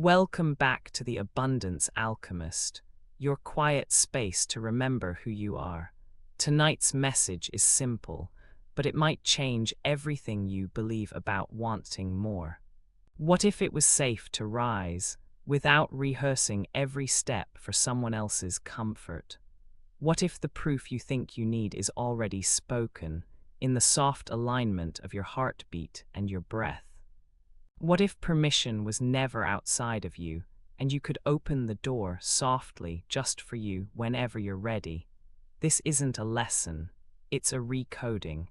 Welcome back to the Abundance Alchemist, your quiet space to remember who you are. Tonight's message is simple, but it might change everything you believe about wanting more. What if it was safe to rise without rehearsing every step for someone else's comfort? What if the proof you think you need is already spoken in the soft alignment of your heartbeat and your breath? What if permission was never outside of you, and you could open the door softly just for you whenever you're ready? This isn't a lesson, it's a recoding.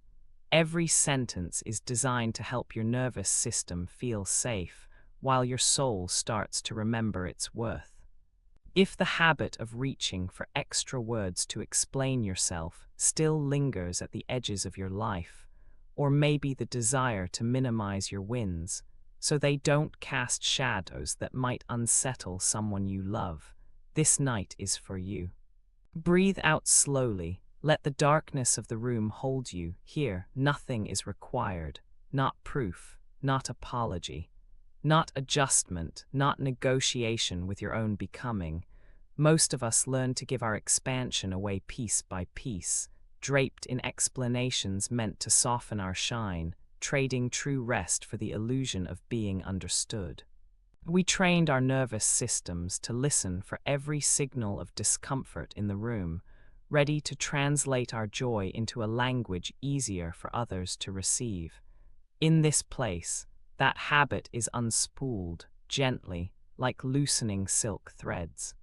Every sentence is designed to help your nervous system feel safe, while your soul starts to remember its worth. If the habit of reaching for extra words to explain yourself still lingers at the edges of your life, or maybe the desire to minimize your wins, so they don't cast shadows that might unsettle someone you love, this night is for you. Breathe out slowly, let the darkness of the room hold you. Here, nothing is required, not proof, not apology, not adjustment, not negotiation with your own becoming. Most of us learn to give our expansion away piece by piece, draped in explanations meant to soften our shine, trading true rest for the illusion of being understood. We trained our nervous systems to listen for every signal of discomfort in the room, ready to translate our joy into a language easier for others to receive. In this place, that habit is unspooled, gently, like loosening silk threads.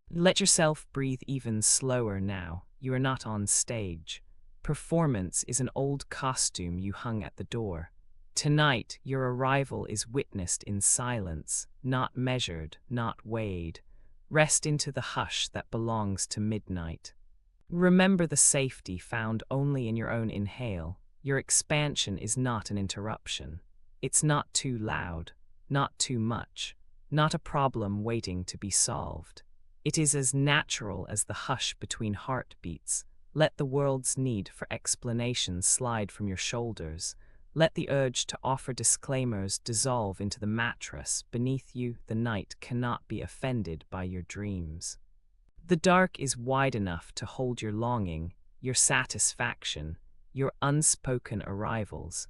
Let yourself breathe even slower now. You are not on stage. Performance is an old costume you hung at the door. Tonight, your arrival is witnessed in silence, not measured, not weighed. Rest into the hush that belongs to midnight. Remember the safety found only in your own inhale. Your expansion is not an interruption. It's not too loud, not too much, not a problem waiting to be solved. It is as natural as the hush between heartbeats. Let the world's need for explanation slide from your shoulders. Let the urge to offer disclaimers dissolve into the mattress beneath you. The night cannot be offended by your dreams. The dark is wide enough to hold your longing, your satisfaction, your unspoken arrivals.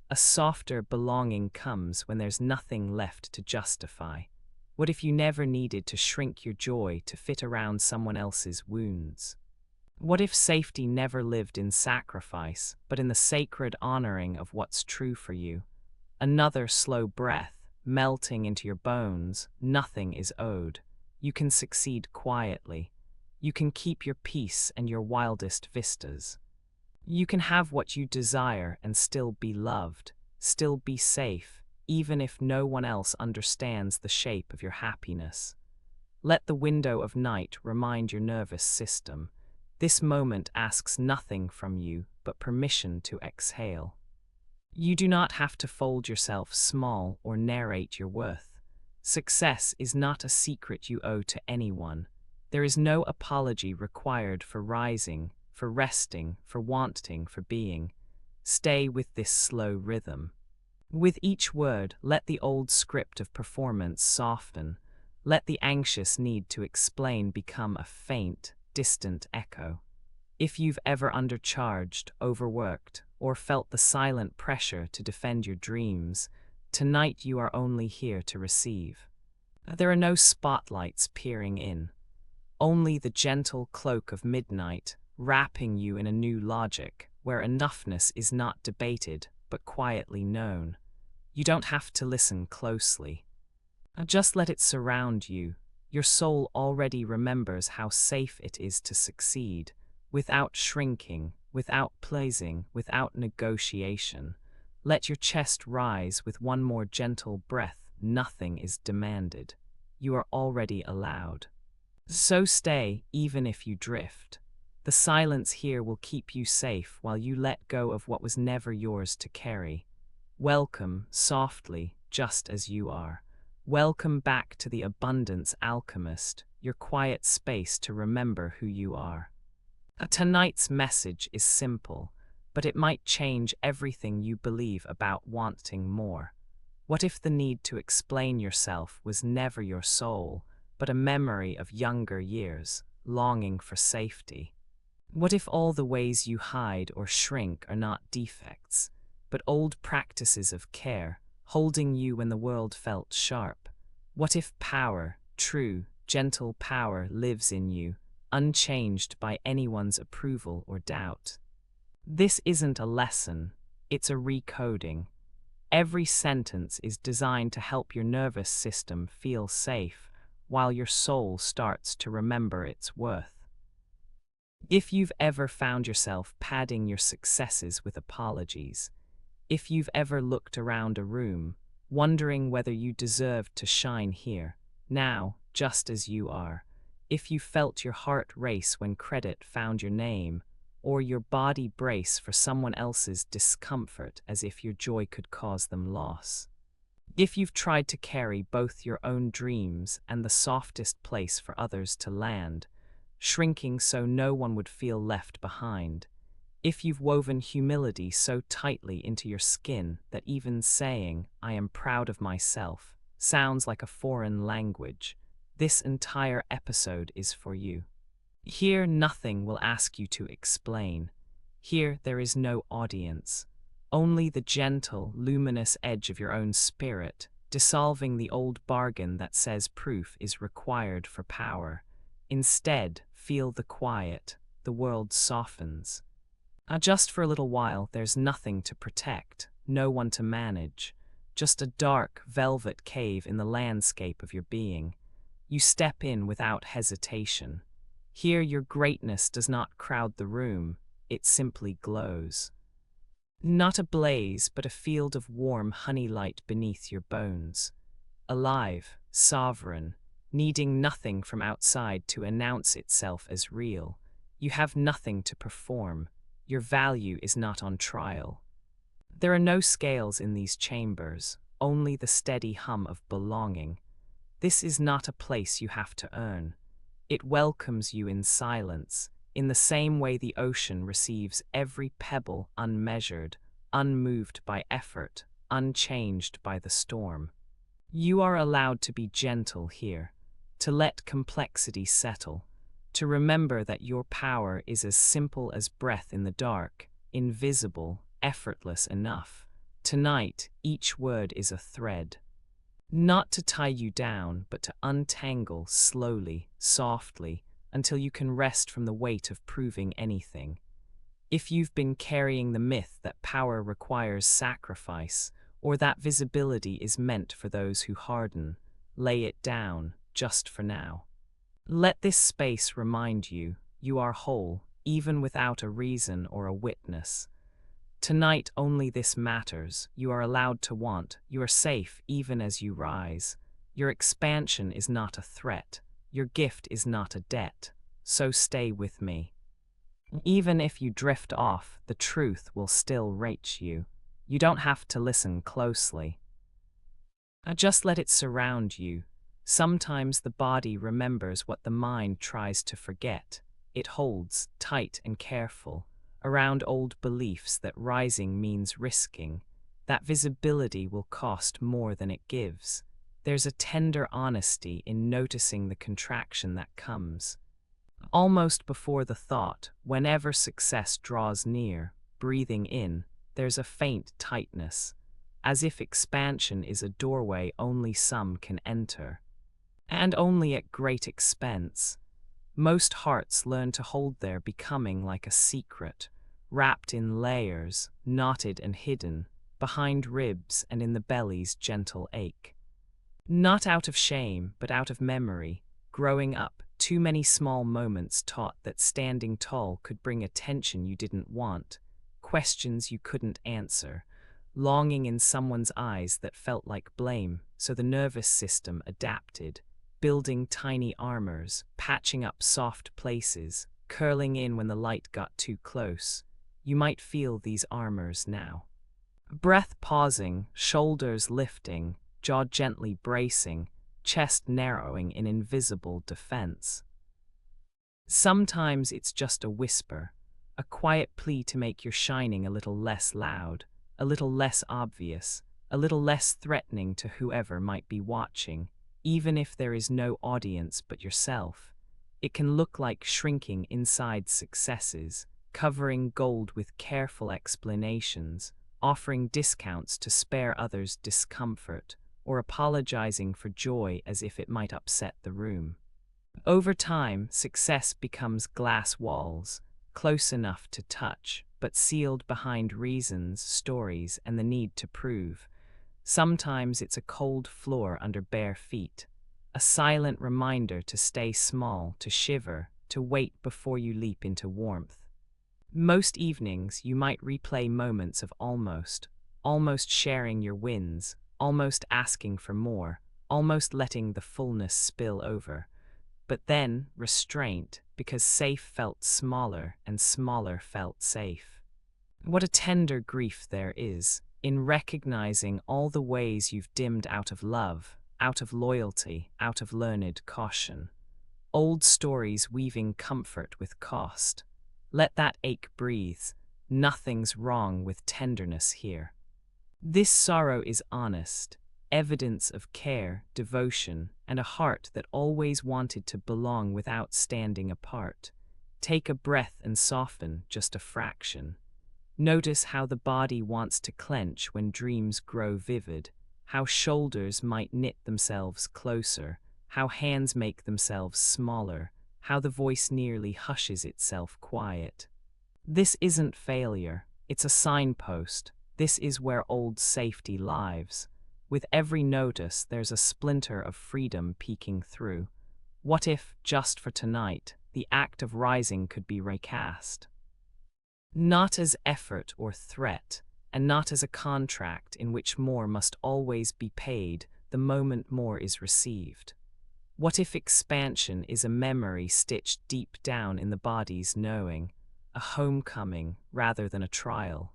A softer belonging comes when there's nothing left to justify. What if you never needed to shrink your joy to fit around someone else's wounds? What if safety never lived in sacrifice, but in the sacred honoring of what's true for you? Another slow breath, melting into your bones, nothing is owed. You can succeed quietly. You can keep your peace and your wildest vistas. You can have what you desire and still be loved, still be safe, even if no one else understands the shape of your happiness. Let the window of night remind your nervous system. This moment asks nothing from you but permission to exhale. You do not have to fold yourself small or narrate your worth. Success is not a secret you owe to anyone. There is no apology required for rising, for resting, for wanting, for being. Stay with this slow rhythm. With each word, let the old script of performance soften. Let the anxious need to explain become a faint, distant echo. If you've ever undercharged, overworked, or felt the silent pressure to defend your dreams, tonight you are only here to receive. There are no spotlights peering in, only the gentle cloak of midnight wrapping you in a new logic where enoughness is not debated but quietly known. You don't have to listen closely. Just let it surround you. Your soul already remembers how safe it is to succeed, without shrinking, without pleasing, without negotiation. Let your chest rise with one more gentle breath. Nothing is demanded. You are already allowed. So stay, even if you drift. The silence here will keep you safe while you let go of what was never yours to carry. Welcome, softly, just as you are. Welcome back to the Abundance Alchemist, your quiet space to remember who you are. Tonight's message is simple, but it might change everything you believe about wanting more. What if the need to explain yourself was never your soul, but a memory of younger years, longing for safety? What if all the ways you hide or shrink are not defects, but old practices of care, holding you when the world felt sharp? What if power, true, gentle power, lives in you, unchanged by anyone's approval or doubt? This isn't a lesson, it's a recoding. Every sentence is designed to help your nervous system feel safe, while your soul starts to remember its worth. If you've ever found yourself padding your successes with apologies, if you've ever looked around a room, wondering whether you deserved to shine here, now, just as you are, if you felt your heart race when credit found your name, or your body brace for someone else's discomfort as if your joy could cause them loss, if you've tried to carry both your own dreams and the softest place for others to land, shrinking so no one would feel left behind, if you've woven humility so tightly into your skin that even saying, "I am proud of myself," sounds like a foreign language, this entire episode is for you. Here, nothing will ask you to explain. Here, there is no audience, only the gentle, luminous edge of your own spirit, dissolving the old bargain that says proof is required for power. Instead, feel the quiet, the world softens. Just for a little while, there's nothing to protect, no one to manage, just a dark, velvet cave in the landscape of your being. You step in without hesitation. Here, your greatness does not crowd the room, it simply glows. Not a blaze, but a field of warm honey light beneath your bones. Alive, sovereign, needing nothing from outside to announce itself as real. You have nothing to perform. Your value is not on trial. There are no scales in these chambers, only the steady hum of belonging. This is not a place you have to earn. It welcomes you in silence, in the same way the ocean receives every pebble unmeasured, unmoved by effort, unchanged by the storm. You are allowed to be gentle here, to let complexity settle, to remember that your power is as simple as breath in the dark, invisible, effortless enough. Tonight, each word is a thread. Not to tie you down, but to untangle slowly, softly, until you can rest from the weight of proving anything. If you've been carrying the myth that power requires sacrifice, or that visibility is meant for those who harden, lay it down, just for now. Let this space remind you, you are whole, even without a reason or a witness. Tonight only this matters. You are allowed to want. You are safe even as you rise. Your expansion is not a threat. Your gift is not a debt. So stay with me. Even if you drift off, the truth will still reach you. You don't have to listen closely. Just let it surround you. Sometimes the body remembers what the mind tries to forget. It holds, tight and careful, around old beliefs that rising means risking. That visibility will cost more than it gives. There's a tender honesty in noticing the contraction that comes. Almost before the thought, whenever success draws near, breathing in, there's a faint tightness, as if expansion is a doorway only some can enter. And only at great expense. Most hearts learn to hold their becoming like a secret, wrapped in layers, knotted and hidden, behind ribs and in the belly's gentle ache. Not out of shame, but out of memory, growing up, too many small moments taught that standing tall could bring attention you didn't want, questions you couldn't answer, longing in someone's eyes that felt like blame, so the nervous system adapted, building tiny armors, patching up soft places, curling in when the light got too close. You might feel these armors now. Breath pausing, shoulders lifting, jaw gently bracing, chest narrowing in invisible defense. Sometimes it's just a whisper, a quiet plea to make your shining a little less loud, a little less obvious, a little less threatening to whoever might be watching, even if there is no audience but yourself. It can look like shrinking inside successes, covering gold with careful explanations, offering discounts to spare others discomfort, or apologizing for joy as if it might upset the room. Over time, success becomes glass walls, close enough to touch, but sealed behind reasons, stories, and the need to prove. Sometimes it's a cold floor under bare feet, a silent reminder to stay small, to shiver, to wait before you leap into warmth. Most evenings, you might replay moments of almost sharing your wins, almost asking for more, almost letting the fullness spill over. But then, restraint, because safe felt smaller and smaller felt safe. What a tender grief there is in recognizing all the ways you've dimmed out of love, out of loyalty, out of learned caution. Old stories weaving comfort with cost. Let that ache breathe. Nothing's wrong with tenderness here. This sorrow is honest, evidence of care, devotion, and a heart that always wanted to belong without standing apart. Take a breath and soften just a fraction. Notice how the body wants to clench when dreams grow vivid, how shoulders might knit themselves closer, how hands make themselves smaller, how the voice nearly hushes itself quiet. This isn't failure, it's a signpost. This is where old safety lives. With every notice, there's a splinter of freedom peeking through. What if, just for tonight, the act of rising could be recast? Not as effort or threat, and not as a contract in which more must always be paid the moment more is received. What if expansion is a memory stitched deep down in the body's knowing, a homecoming rather than a trial?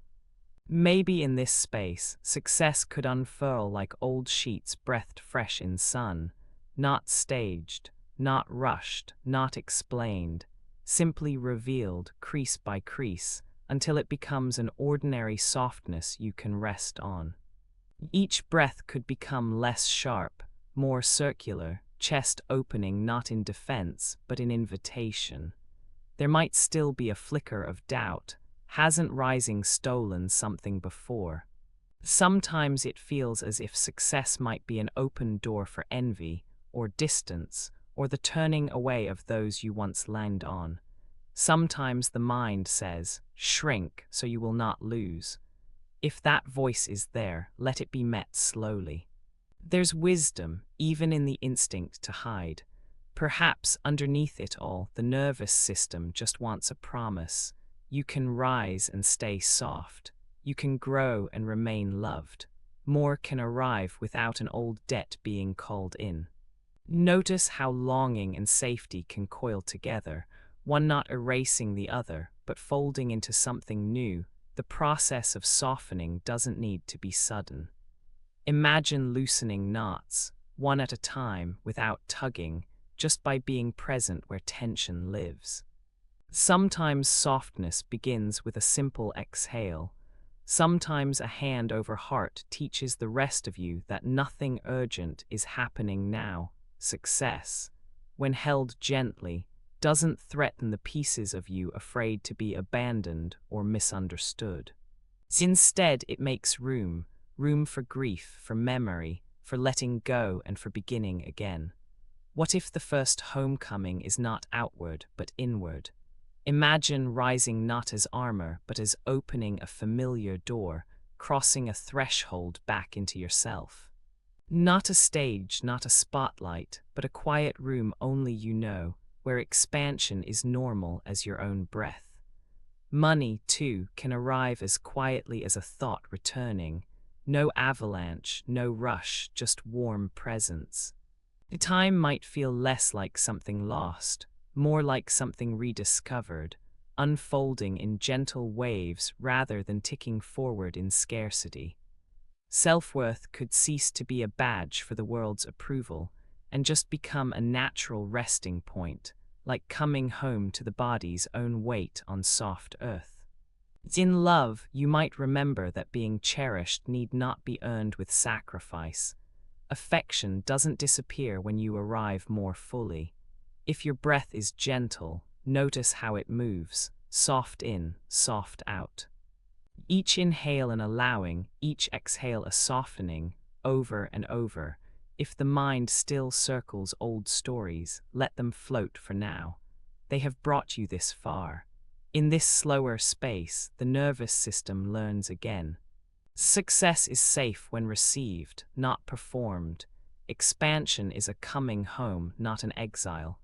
Maybe in this space, success could unfurl like old sheets breathed fresh in sun, not staged, not rushed, not explained, simply revealed crease by crease, until it becomes an ordinary softness you can rest on. Each breath could become less sharp, more circular, chest opening not in defense, but in invitation. There might still be a flicker of doubt. Hasn't rising stolen something before? Sometimes it feels as if success might be an open door for envy, or distance, or the turning away of those you once leaned on. Sometimes the mind says, shrink so you will not lose. If that voice is there, let it be met slowly. There's wisdom, even in the instinct to hide. Perhaps underneath it all, the nervous system just wants a promise. You can rise and stay soft. You can grow and remain loved. More can arrive without an old debt being called in. Notice how longing and safety can coil together, one not erasing the other, but folding into something new. The process of softening doesn't need to be sudden. Imagine loosening knots, one at a time, without tugging, just by being present where tension lives. Sometimes softness begins with a simple exhale. Sometimes a hand over heart teaches the rest of you that nothing urgent is happening now. Success, when held gently, doesn't threaten the pieces of you afraid to be abandoned or misunderstood. Instead, it makes room for grief, for memory, for letting go, and for beginning again. What if the first homecoming is not outward but inward? Imagine rising not as armor, but as opening a familiar door, crossing a threshold back into yourself. Not a stage, not a spotlight, but a quiet room only you know, where expansion is normal as your own breath. Money, too, can arrive as quietly as a thought returning. No avalanche, no rush, just warm presence. The time might feel less like something lost, more like something rediscovered, unfolding in gentle waves rather than ticking forward in scarcity. Self-worth could cease to be a badge for the world's approval and just become a natural resting point, like coming home to the body's own weight on soft earth. In love, you might remember that being cherished need not be earned with sacrifice. Affection doesn't disappear when you arrive more fully. If your breath is gentle, notice how it moves, soft in, soft out. Each inhale an allowing, each exhale a softening, over and over. If the mind still circles old stories, let them float for now. They have brought you this far. In this slower space, the nervous system learns again. Success is safe when received, not performed. Expansion is a coming home, not an exile.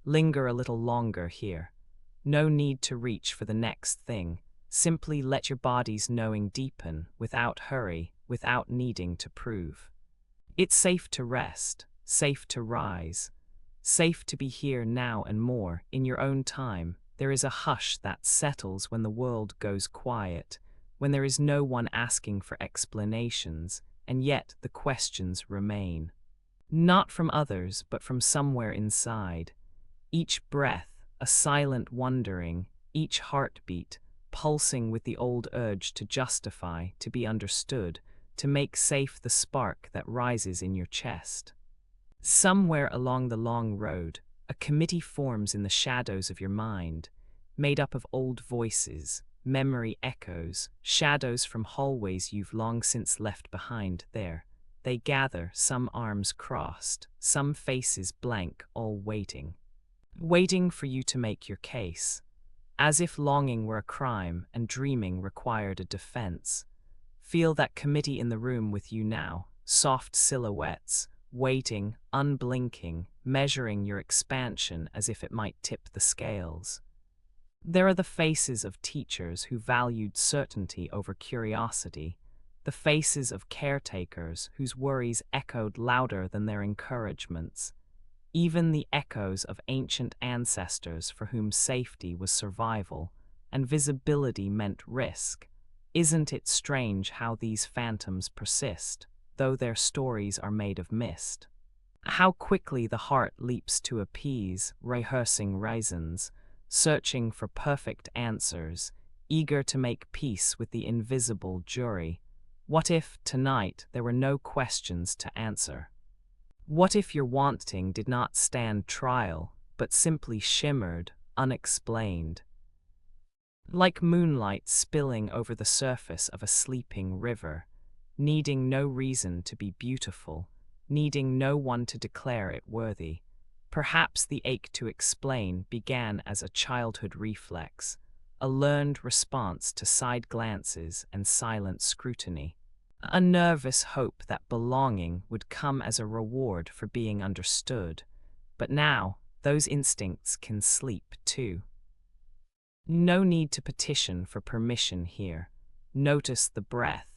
Linger a little longer here. No need to reach for the next thing. Simply let your body's knowing deepen, without hurry, without needing to prove. It's safe to rest, safe to rise, safe to be here now and more, in your own time. There is a hush that settles when the world goes quiet, when there is no one asking for explanations, and yet the questions remain. Not from others, but from somewhere inside. Each breath, a silent wondering, each heartbeat, pulsing with the old urge to justify, to be understood, to make safe the spark that rises in your chest. Somewhere along the long road, a committee forms in the shadows of your mind, made up of old voices, memory echoes, shadows from hallways you've long since left behind there. They gather, some arms crossed, some faces blank, all waiting. Waiting for you to make your case. As if longing were a crime and dreaming required a defense. Feel that committee in the room with you now, soft silhouettes, waiting, unblinking, measuring your expansion as if it might tip the scales. There are the faces of teachers who valued certainty over curiosity, the faces of caretakers whose worries echoed louder than their encouragements, even the echoes of ancient ancestors for whom safety was survival and visibility meant risk. Isn't it strange how these phantoms persist, though their stories are made of mist? How quickly the heart leaps to appease, rehearsing reasons, searching for perfect answers, eager to make peace with the invisible jury. What if, tonight, there were no questions to answer? What if your wanting did not stand trial, but simply shimmered, unexplained? Like moonlight spilling over the surface of a sleeping river, needing no reason to be beautiful, needing no one to declare it worthy. Perhaps the ache to explain began as a childhood reflex, a learned response to side glances and silent scrutiny. A nervous hope that belonging would come as a reward for being understood. But now, those instincts can sleep too. No need to petition for permission here. Notice the breath.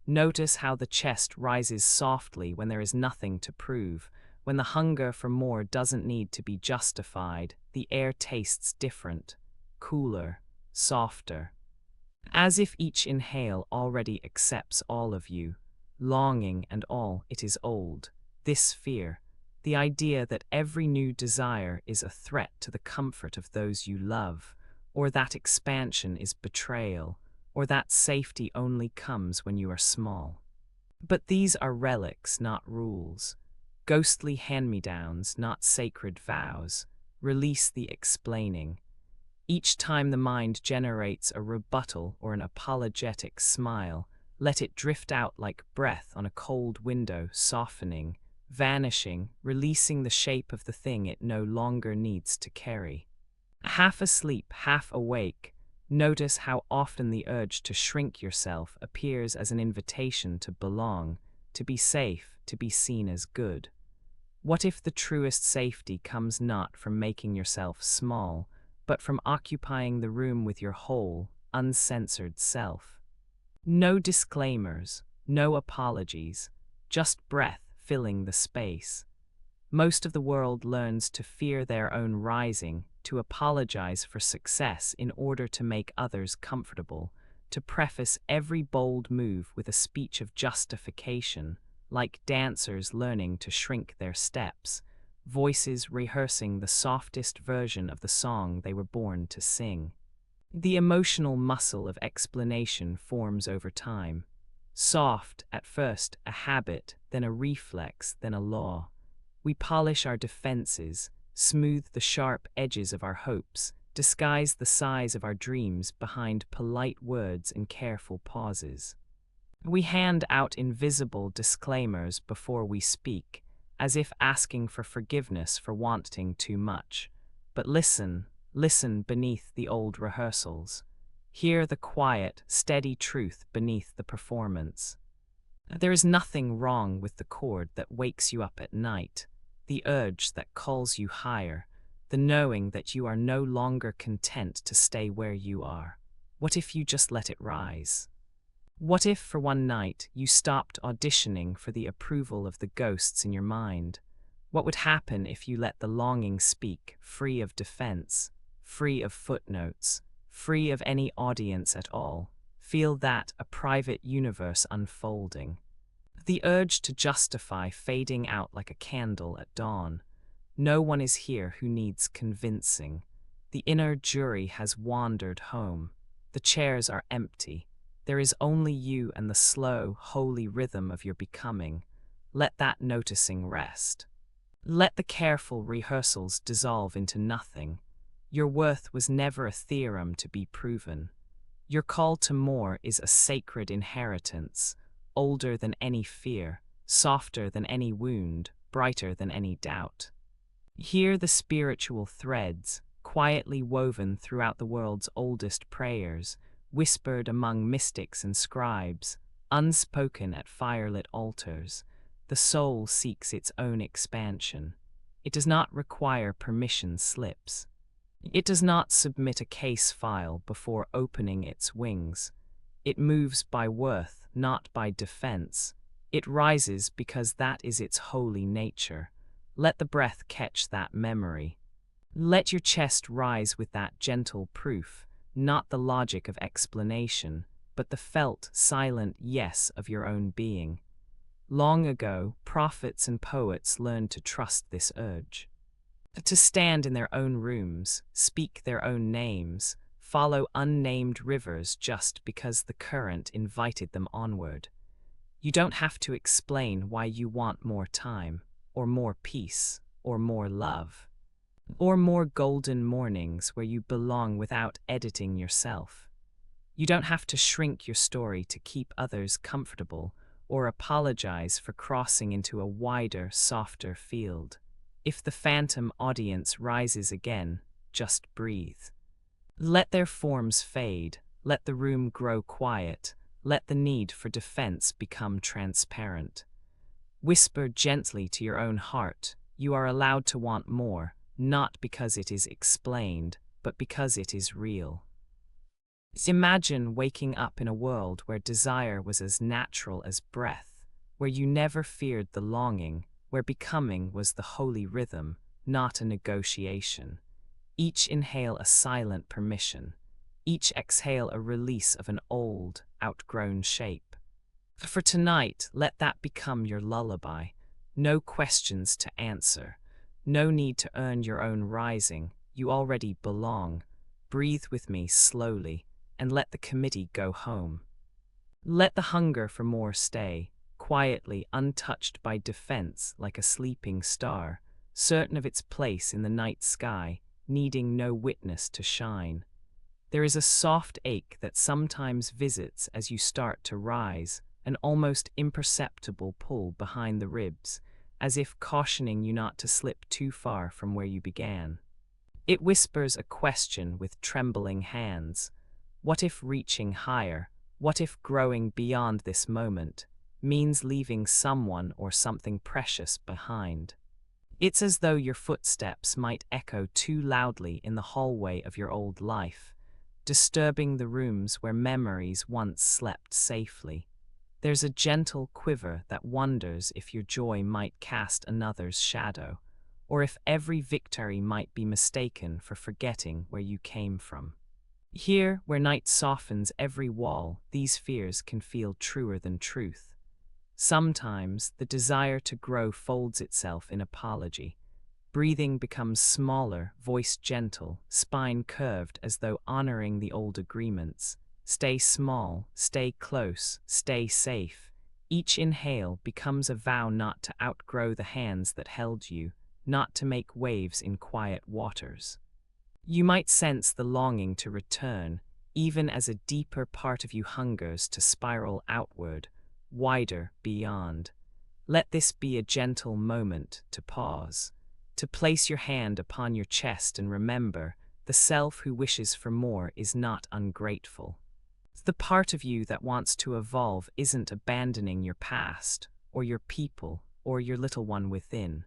Notice how the chest rises softly when there is nothing to prove. When the hunger for more doesn't need to be justified, the air tastes different, cooler, softer. As if each inhale already accepts all of you, longing and all it is old. This fear, the idea that every new desire is a threat to the comfort of those you love, or that expansion is betrayal, or that safety only comes when you are small. But these are relics, not rules. Ghostly hand-me-downs, not sacred vows. Release the explaining. Each time the mind generates a rebuttal or an apologetic smile, let it drift out like breath on a cold window, softening, vanishing, releasing the shape of the thing it no longer needs to carry. Half asleep, half awake, notice how often the urge to shrink yourself appears as an invitation to belong, to be safe, to be seen as good. What if the truest safety comes not from making yourself small, but from occupying the room with your whole, uncensored self? No disclaimers, no apologies, just breath filling the space. Most of the world learns to fear their own rising, to apologize for success in order to make others comfortable, to preface every bold move with a speech of justification, like dancers learning to shrink their steps, voices rehearsing the softest version of the song they were born to sing. The emotional muscle of explanation forms over time. Soft at first, a habit, then a reflex, then a law. We polish our defenses, smooth the sharp edges of our hopes, disguise the size of our dreams behind polite words and careful pauses. We hand out invisible disclaimers before we speak, as if asking for forgiveness for wanting too much. But listen beneath the old rehearsals. Hear the quiet, steady truth beneath the performance. There is nothing wrong with the chord that wakes you up at night, the urge that calls you higher, the knowing that you are no longer content to stay where you are. What if you just let it rise? What if, for one night, you stopped auditioning for the approval of the ghosts in your mind? What would happen if you let the longing speak, free of defense, free of footnotes, free of any audience at all? Feel that, a private universe unfolding. The urge to justify fading out like a candle at dawn. No one is here who needs convincing. The inner jury has wandered home. The chairs are empty. There is only you and the slow, holy rhythm of your becoming. Let that noticing rest. Let the careful rehearsals dissolve into nothing. Your worth was never a theorem to be proven. Your call to more is a sacred inheritance, older than any fear, softer than any wound, brighter than any doubt. Hear the spiritual threads, quietly woven throughout the world's oldest prayers, whispered among mystics and scribes, unspoken at firelit altars. The soul seeks its own expansion. It does not require permission slips. It does not submit a case file before opening its wings. It moves by worth, not by defense. It rises because that is its holy nature. Let the breath catch that memory. Let your chest rise with that gentle proof, not the logic of explanation, but the felt, silent yes of your own being. Long ago, prophets and poets learned to trust this urge. To stand in their own rooms, speak their own names, follow unnamed rivers just because the current invited them onward. You don't have to explain why you want more time, or more peace, or more love, or more golden mornings where you belong without editing yourself. You don't have to shrink your story to keep others comfortable, or apologize for crossing into a wider, softer field. If the phantom audience rises again, just breathe. Let their forms fade, let the room grow quiet, let the need for defense become transparent. Whisper gently to your own heart, you are allowed to want more, not because it is explained, but because it is real. Imagine waking up in a world where desire was as natural as breath, where you never feared the longing, where becoming was the holy rhythm, not a negotiation. Each inhale a silent permission, each exhale a release of an old, outgrown shape. For tonight, let that become your lullaby. No questions to answer, no need to earn your own rising, you already belong. Breathe with me slowly, and let the committee go home. Let the hunger for more stay, quietly untouched by defense like a sleeping star, certain of its place in the night sky, needing no witness to shine. There is a soft ache that sometimes visits as you start to rise, an almost imperceptible pull behind the ribs, as if cautioning you not to slip too far from where you began. It whispers a question with trembling hands. What if reaching higher, what if growing beyond this moment, means leaving someone or something precious behind? It's as though your footsteps might echo too loudly in the hallway of your old life, disturbing the rooms where memories once slept safely. There's a gentle quiver that wonders if your joy might cast another's shadow, or if every victory might be mistaken for forgetting where you came from. Here, where night softens every wall, these fears can feel truer than truth. Sometimes, the desire to grow folds itself in apology. Breathing becomes smaller, voice gentle, spine curved as though honoring the old agreements. Stay small, stay close, stay safe. Each inhale becomes a vow not to outgrow the hands that held you, not to make waves in quiet waters. You might sense the longing to return, even as a deeper part of you hungers to spiral outward, wider beyond. Let this be a gentle moment to pause, to place your hand upon your chest and remember, the self who wishes for more is not ungrateful. The part of you that wants to evolve isn't abandoning your past, or your people, or your little one within.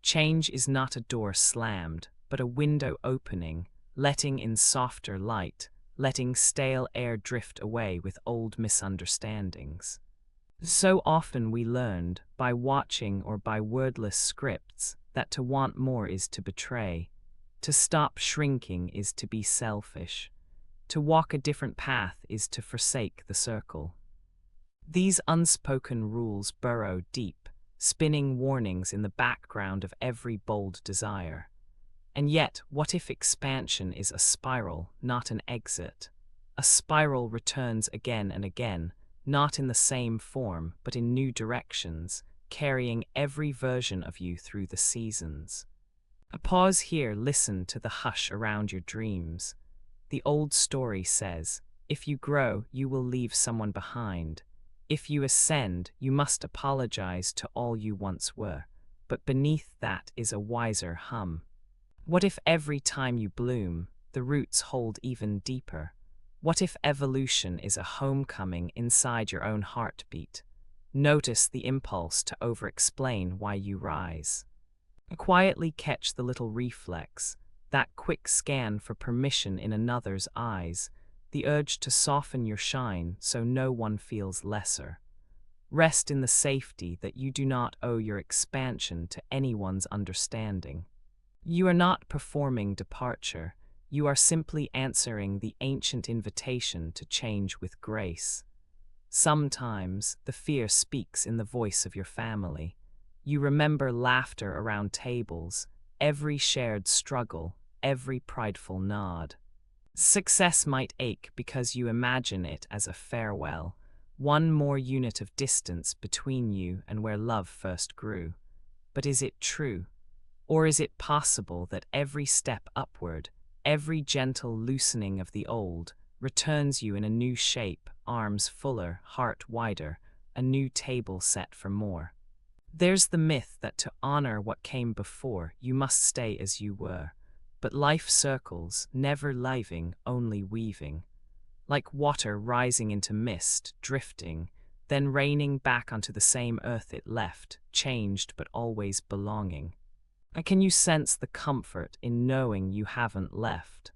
Change is not a door slammed, but a window opening, letting in softer light, letting stale air drift away with old misunderstandings. So often we learned, by watching or by wordless scripts, that to want more is to betray. To stop shrinking is to be selfish. To walk a different path is to forsake the circle. These unspoken rules burrow deep, spinning warnings in the background of every bold desire. And yet, what if expansion is a spiral, not an exit? A spiral returns again and again, not in the same form, but in new directions, carrying every version of you through the seasons. A pause here, listen to the hush around your dreams. The old story says, if you grow, you will leave someone behind. If you ascend, you must apologize to all you once were. But beneath that is a wiser hum. What if every time you bloom, the roots hold even deeper? What if evolution is a homecoming inside your own heartbeat? Notice the impulse to over-explain why you rise. Quietly catch the little reflex, that quick scan for permission in another's eyes, the urge to soften your shine so no one feels lesser. Rest in the safety that you do not owe your expansion to anyone's understanding. You are not performing departure, you are simply answering the ancient invitation to change with grace. Sometimes the fear speaks in the voice of your family. You remember laughter around tables, every shared struggle, every prideful nod. Success might ache because you imagine it as a farewell, one more unit of distance between you and where love first grew. But is it true? Or is it possible that every step upward, every gentle loosening of the old, returns you in a new shape, arms fuller, heart wider, a new table set for more? There's the myth that to honor what came before, you must stay as you were. But life circles, never living, only weaving. Like water rising into mist, drifting, then raining back onto the same earth it left, changed but always belonging. And can you sense the comfort in knowing you haven't left?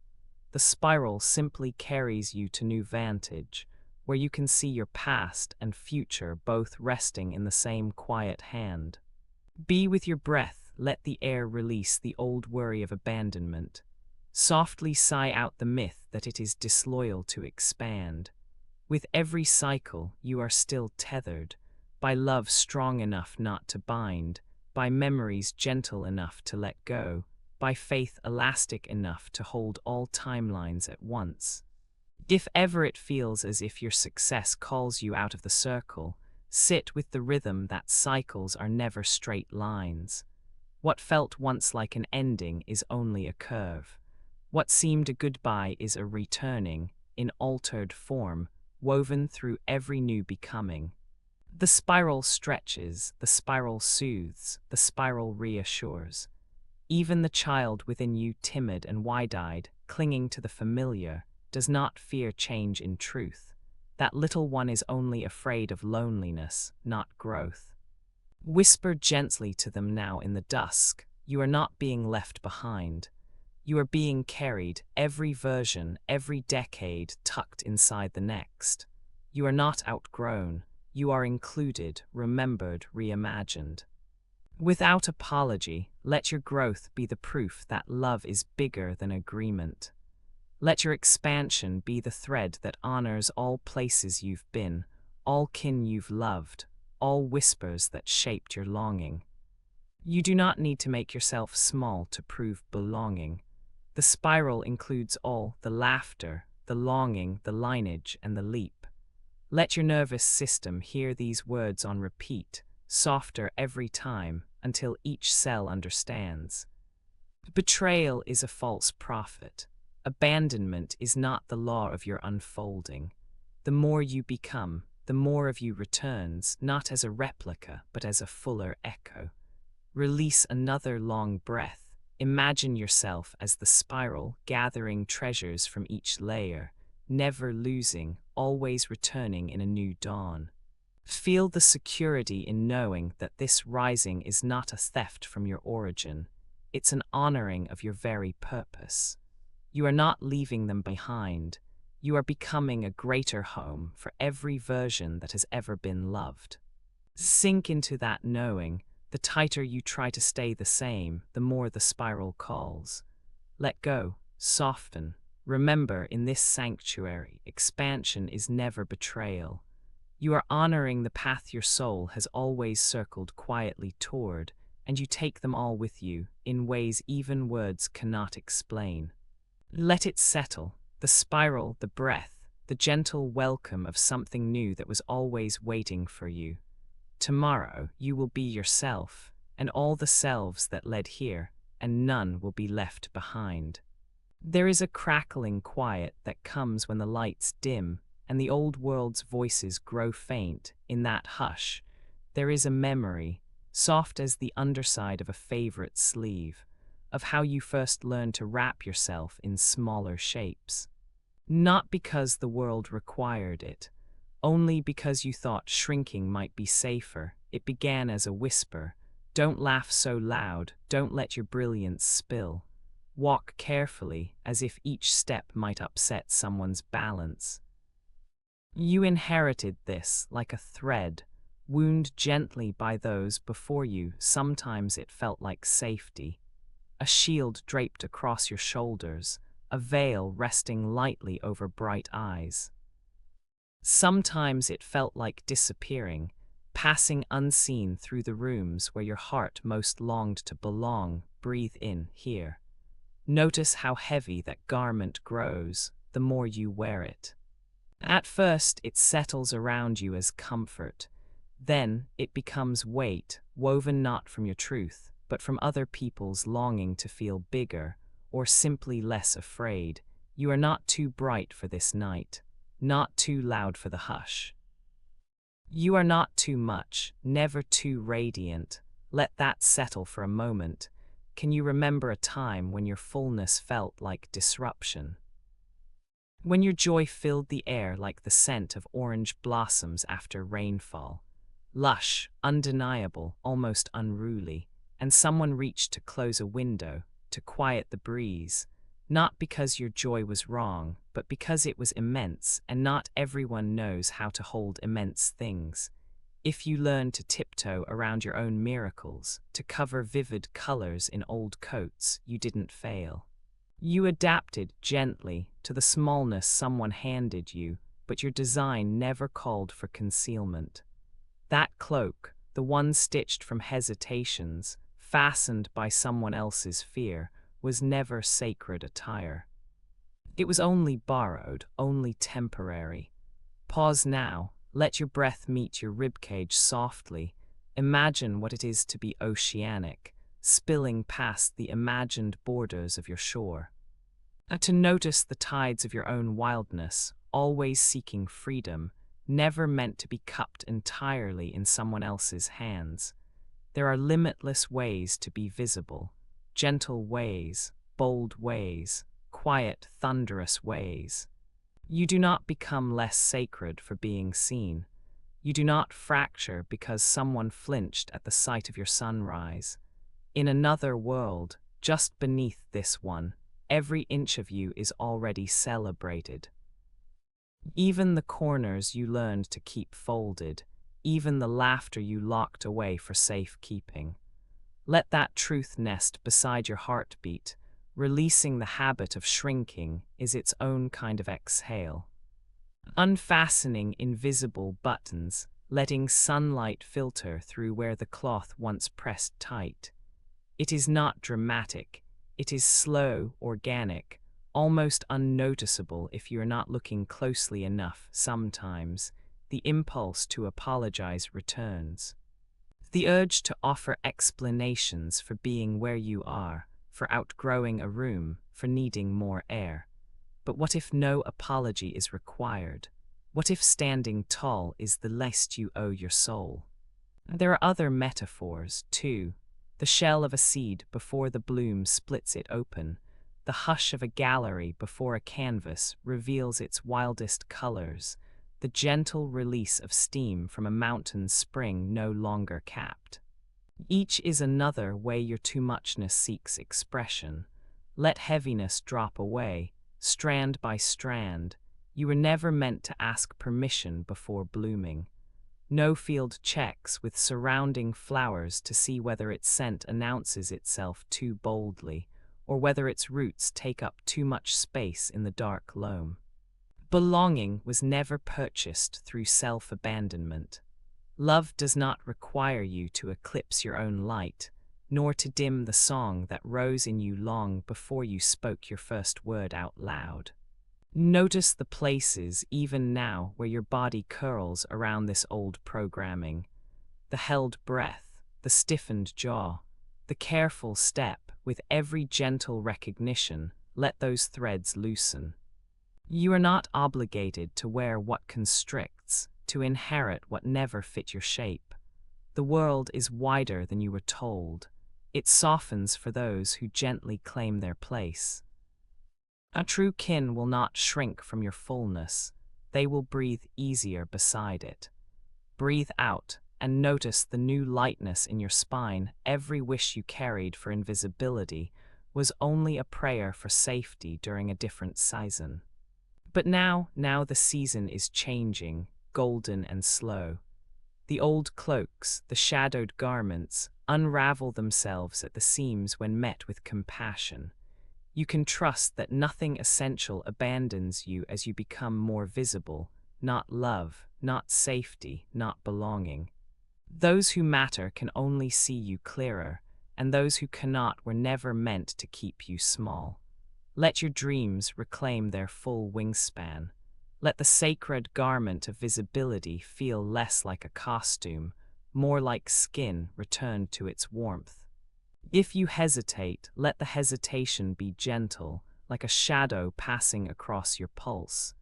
The spiral simply carries you to new vantage, where you can see your past and future both resting in the same quiet hand. Be with your breath, let the air release the old worry of abandonment. Softly sigh out the myth that it is disloyal to expand. With every cycle, you are still tethered, by love strong enough not to bind, by memories gentle enough to let go, by faith elastic enough to hold all timelines at once. If ever it feels as if your success calls you out of the circle, sit with the rhythm that cycles are never straight lines. What felt once like an ending is only a curve. What seemed a goodbye is a returning, in altered form, woven through every new becoming. The spiral stretches, the spiral soothes, the spiral reassures. Even the child within you, timid and wide-eyed, clinging to the familiar, does not fear change in truth. That little one is only afraid of loneliness, not growth. Whisper gently to them now in the dusk, you are not being left behind. You are being carried, every version, every decade tucked inside the next. You are not outgrown. You are included, remembered, reimagined. Without apology, let your growth be the proof that love is bigger than agreement. Let your expansion be the thread that honors all places you've been, all kin you've loved, all whispers that shaped your longing. You do not need to make yourself small to prove belonging. The spiral includes all the laughter, the longing, the lineage, and the leap. Let your nervous system hear these words on repeat, softer every time, until each cell understands. Betrayal is a false prophet. Abandonment is not the law of your unfolding. The more you become, the more of you returns, not as a replica, but as a fuller echo. Release another long breath. Imagine yourself as the spiral, gathering treasures from each layer, never losing, always returning in a new dawn. Feel the security in knowing that this rising is not a theft from your origin. It's an honoring of your very purpose. You are not leaving them behind. You are becoming a greater home for every version that has ever been loved. Sink into that knowing. The tighter you try to stay the same, the more the spiral calls. Let go, soften. Remember, in this sanctuary, expansion is never betrayal. You are honoring the path your soul has always circled quietly toward, and you take them all with you, in ways even words cannot explain. Let it settle, the spiral, the breath, the gentle welcome of something new that was always waiting for you. Tomorrow you will be yourself, and all the selves that led here, and none will be left behind. There is a crackling quiet that comes when the lights dim, and the old world's voices grow faint. In that hush, there is a memory, soft as the underside of a favorite sleeve, of how you first learned to wrap yourself in smaller shapes. Not because the world required it, only because you thought shrinking might be safer. It began as a whisper. Don't laugh so loud, don't let your brilliance spill. Walk carefully, as if each step might upset someone's balance. You inherited this like a thread, wound gently by those before you. Sometimes it felt like safety. A shield draped across your shoulders, a veil resting lightly over bright eyes. Sometimes it felt like disappearing, passing unseen through the rooms where your heart most longed to belong. Breathe in here. Notice how heavy that garment grows the more you wear it. At first, it settles around you as comfort. Then, it becomes weight, woven not from your truth, but from other people's longing to feel bigger, or simply less afraid. You are not too bright for this night. Not too loud for the hush. You are not too much, never too radiant. Let that settle for a moment. Can you remember a time when your fullness felt like disruption? When your joy filled the air like the scent of orange blossoms after rainfall? Lush, undeniable, almost unruly, and someone reached to close a window, to quiet the breeze. Not because your joy was wrong, but because it was immense, and not everyone knows how to hold immense things. If you learn to tiptoe around your own miracles, to cover vivid colors in old coats, you didn't fail. You adapted gently to the smallness someone handed you, but your design never called for concealment. That cloak, the one stitched from hesitations, fastened by someone else's fear, was never sacred attire. It was only borrowed, only temporary. Pause now, let your breath meet your ribcage softly. Imagine what it is to be oceanic, spilling past the imagined borders of your shore. To notice the tides of your own wildness, always seeking freedom, never meant to be cupped entirely in someone else's hands. There are limitless ways to be visible. Gentle ways, bold ways, quiet, thunderous ways. You do not become less sacred for being seen. You do not fracture because someone flinched at the sight of your sunrise. In another world, just beneath this one, every inch of you is already celebrated. Even the corners you learned to keep folded, even the laughter you locked away for safekeeping. Let that truth nest beside your heartbeat. Releasing the habit of shrinking is its own kind of exhale. Unfastening invisible buttons, letting sunlight filter through where the cloth once pressed tight. It is not dramatic. It is slow, organic, almost unnoticeable if you're not looking closely enough. Sometimes, the impulse to apologize returns. The urge to offer explanations for being where you are, for outgrowing a room, for needing more air. But what if no apology is required? What if standing tall is the least you owe your soul? There are other metaphors, too. The shell of a seed before the bloom splits it open. The hush of a gallery before a canvas reveals its wildest colors. The gentle release of steam from a mountain spring no longer capped. Each is another way your too-muchness seeks expression. Let heaviness drop away, strand by strand. You were never meant to ask permission before blooming. No field checks with surrounding flowers to see whether its scent announces itself too boldly, or whether its roots take up too much space in the dark loam. Belonging was never purchased through self-abandonment. Love does not require you to eclipse your own light, nor to dim the song that rose in you long before you spoke your first word out loud. Notice the places, even now, where your body curls around this old programming. The held breath, the stiffened jaw, the careful step. With every gentle recognition, let those threads loosen. You are not obligated to wear what constricts, to inherit what never fit your shape. The world is wider than you were told. It softens for those who gently claim their place. A true kin will not shrink from your fullness. They will breathe easier beside it. Breathe out and notice the new lightness in your spine. Every wish you carried for invisibility was only a prayer for safety during a different season. But now the season is changing, golden and slow. The old cloaks, the shadowed garments, unravel themselves at the seams when met with compassion. You can trust that nothing essential abandons you as you become more visible, not love, not safety, not belonging. Those who matter can only see you clearer, and those who cannot were never meant to keep you small. Let your dreams reclaim their full wingspan. Let the sacred garment of visibility feel less like a costume, more like skin returned to its warmth. If you hesitate, let the hesitation be gentle, like a shadow passing across your pulse.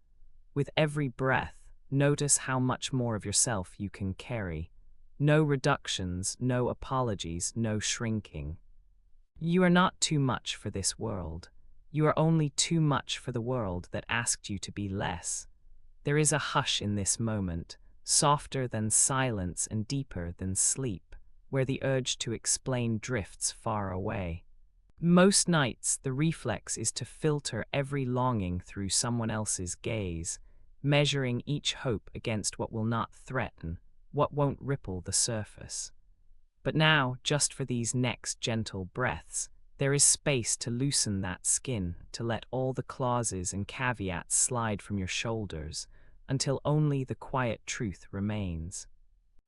With every breath, notice how much more of yourself you can carry. No reductions, no apologies, no shrinking. You are not too much for this world. You are only too much for the world that asked you to be less. There is a hush in this moment, softer than silence and deeper than sleep, where the urge to explain drifts far away. Most nights, the reflex is to filter every longing through someone else's gaze, measuring each hope against what will not threaten, what won't ripple the surface. But now, just for these next gentle breaths, there is space to loosen that skin, to let all the clauses and caveats slide from your shoulders, until only the quiet truth remains.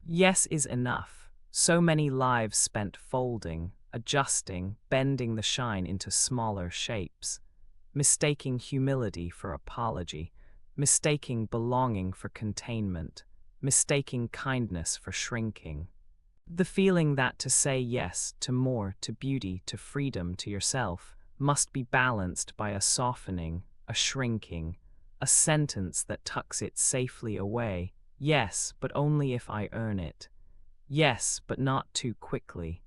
Yes is enough. So many lives spent folding, adjusting, bending the shine into smaller shapes, mistaking humility for apology, mistaking belonging for containment, mistaking kindness for shrinking. The feeling that to say yes to more, to beauty, to freedom, to yourself, must be balanced by a softening, a shrinking, a sentence that tucks it safely away. Yes, but only if I earn it. Yes, but not too quickly.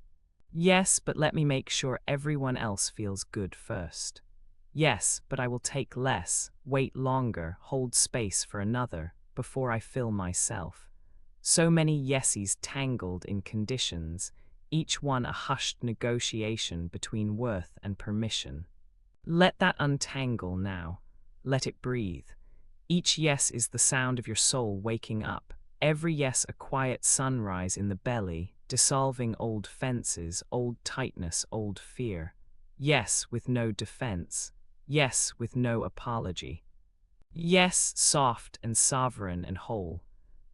Yes, but let me make sure everyone else feels good first. Yes, but I will take less, wait longer, hold space for another, before I fill myself. So many yesies tangled in conditions, each one a hushed negotiation between worth and permission. Let that untangle now. Let it breathe. Each yes is the sound of your soul waking up. Every yes a quiet sunrise in the belly, dissolving old fences, old tightness, old fear. Yes with no defense. Yes with no apology. Yes soft and sovereign and whole.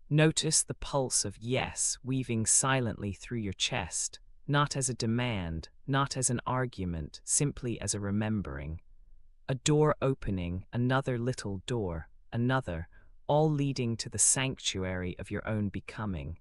Notice the pulse of yes weaving silently through your chest, not as a demand, not as an argument, simply as a remembering. A door opening, another little door, another, all leading to the sanctuary of your own becoming.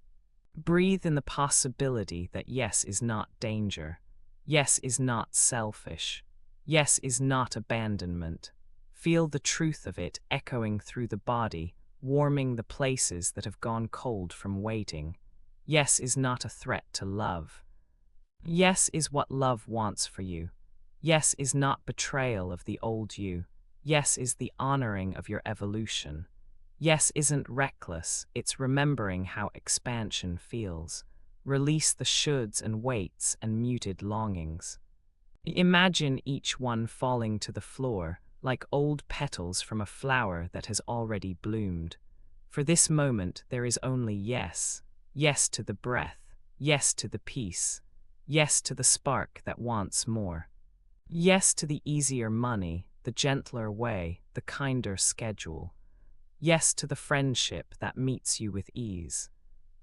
Breathe in the possibility that yes is not danger. Yes is not selfish. Yes is not abandonment. Feel the truth of it echoing through the body, warming the places that have gone cold from waiting. Yes is not a threat to love. Yes is what love wants for you. Yes is not betrayal of the old you. Yes is the honoring of your evolution. Yes isn't reckless, it's remembering how expansion feels. Release the shoulds and weights and muted longings. Imagine each one falling to the floor, like old petals from a flower that has already bloomed. For this moment there is only yes. Yes to the breath. Yes to the peace. Yes to the spark that wants more. Yes to the easier money, the gentler way, the kinder schedule. Yes to the friendship that meets you with ease.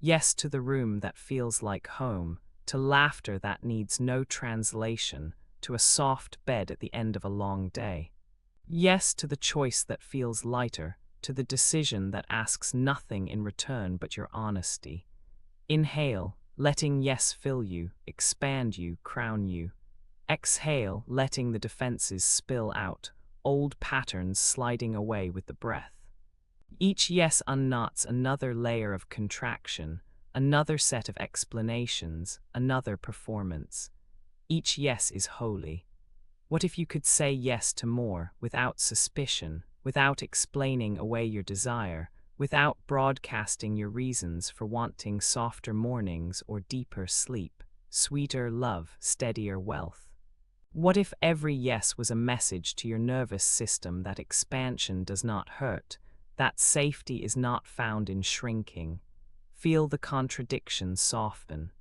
Yes to the room that feels like home, to laughter that needs no translation, to a soft bed at the end of a long day. Yes to the choice that feels lighter, to the decision that asks nothing in return but your honesty. Inhale, letting yes fill you, expand you, crown you. Exhale, letting the defenses spill out, old patterns sliding away with the breath. Each yes unknots another layer of contraction, another set of explanations, another performance. Each yes is holy. What if you could say yes to more, without suspicion, without explaining away your desire, without broadcasting your reasons for wanting softer mornings or deeper sleep, sweeter love, steadier wealth? What if every yes was a message to your nervous system that expansion does not hurt, that safety is not found in shrinking? Feel the contradiction soften.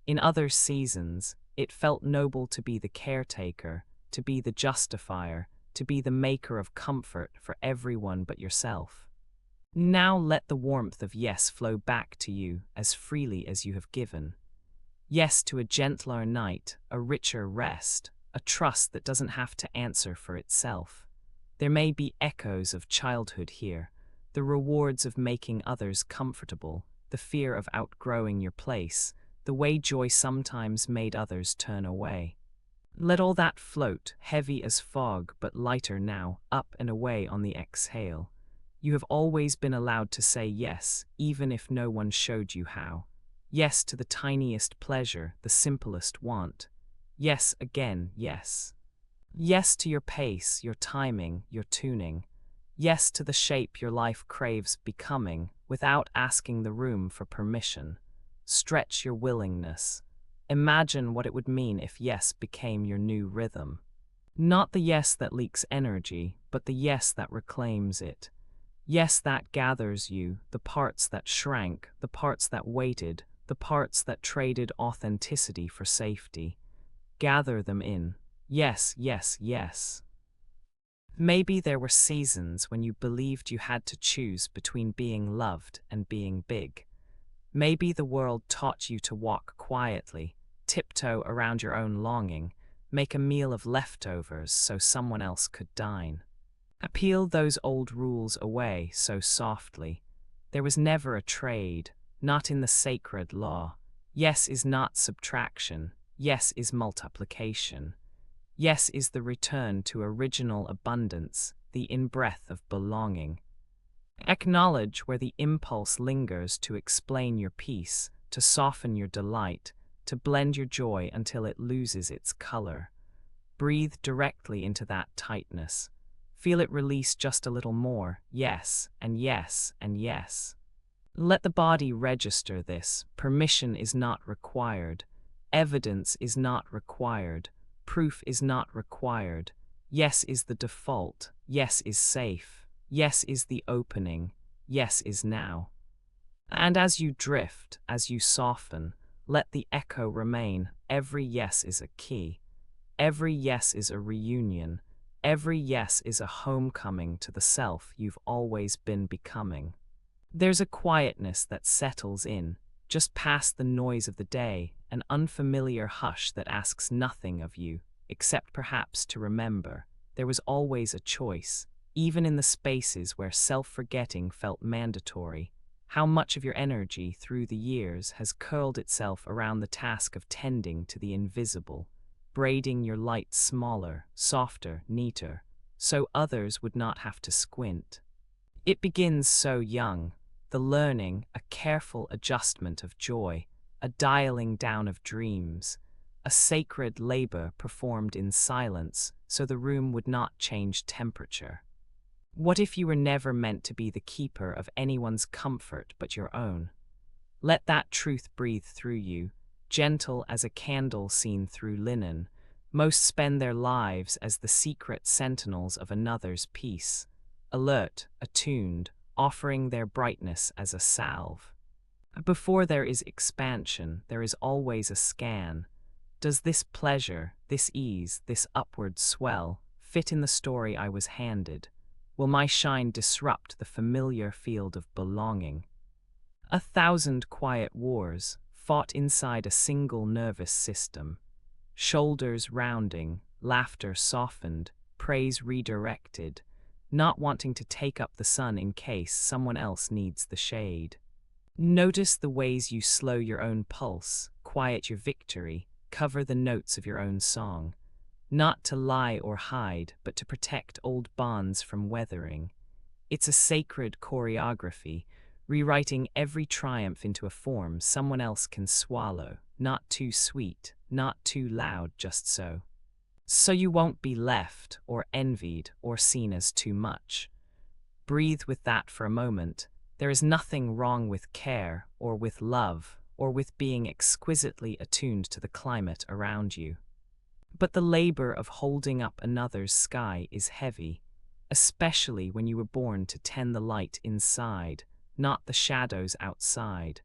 In other seasons, it felt noble to be the caretaker, to be the justifier, to be the maker of comfort for everyone but yourself. Now let the warmth of yes flow back to you as freely as you have given. Yes to a gentler night, a richer rest, a trust that doesn't have to answer for itself. There may be echoes of childhood here, the rewards of making others comfortable, the fear of outgrowing your place, the way joy sometimes made others turn away. Let all that float, heavy as fog but lighter now, up and away on the exhale. You have always been allowed to say yes, even if no one showed you how. Yes to the tiniest pleasure, the simplest want. Yes again, yes. Yes to your pace, your timing, your tuning. Yes to the shape your life craves becoming, without asking the room for permission. Stretch your willingness. Imagine what it would mean if yes became your new rhythm. Not the yes that leaks energy, but the yes that reclaims it. Yes that gathers you, the parts that shrank, the parts that waited, the parts that traded authenticity for safety. Gather them in. Yes, yes, yes. Maybe there were seasons when you believed you had to choose between being loved and being big. Maybe the world taught you to walk quietly, tiptoe around your own longing, make a meal of leftovers so someone else could dine. Peel those old rules away so softly. There was never a trade, not in the sacred law. Yes is not subtraction. Yes is multiplication. Yes is the return to original abundance, the in-breath of belonging. Acknowledge where the impulse lingers to explain your peace, to soften your delight, to blend your joy until it loses its color. Breathe directly into that tightness. Feel it release just a little more, yes, and yes, and yes. Let the body register this. Permission is not required. Evidence is not required. Proof is not required. Yes is the default. Yes is safe. Yes is the opening. Yes is now. And as you drift, as you soften, let the echo remain. Every yes is a key. Every yes is a reunion. Every yes is a homecoming to the self you've always been becoming. There's a quietness that settles in, just past the noise of the day, an unfamiliar hush that asks nothing of you, except perhaps to remember. There was always a choice, even in the spaces where self-forgetting felt mandatory. How much of your energy through the years has curled itself around the task of tending to the invisible, braiding your light smaller, softer, neater, so others would not have to squint. It begins so young, the learning, a careful adjustment of joy, a dialing down of dreams, a sacred labor performed in silence so the room would not change temperature. What if you were never meant to be the keeper of anyone's comfort but your own? Let that truth breathe through you, gentle as a candle seen through linen. Most spend their lives as the secret sentinels of another's peace, alert, attuned, offering their brightness as a salve. Before there is expansion, there is always a scan. Does this pleasure, this ease, this upward swell fit in the story I was handed? Will my shine disrupt the familiar field of belonging? 1,000 quiet wars, fought inside a single nervous system. Shoulders rounding, laughter softened, praise redirected, not wanting to take up the sun in case someone else needs the shade. Notice the ways you slow your own pulse, quiet your victory, cover the notes of your own song. Not to lie or hide, but to protect old bonds from weathering. It's a sacred choreography, rewriting every triumph into a form someone else can swallow, not too sweet, not too loud, just so. So you won't be left, or envied, or seen as too much. Breathe with that for a moment. There is nothing wrong with care, or with love, or with being exquisitely attuned to the climate around you. But the labor of holding up another's sky is heavy, especially when you were born to tend the light inside, not the shadows outside.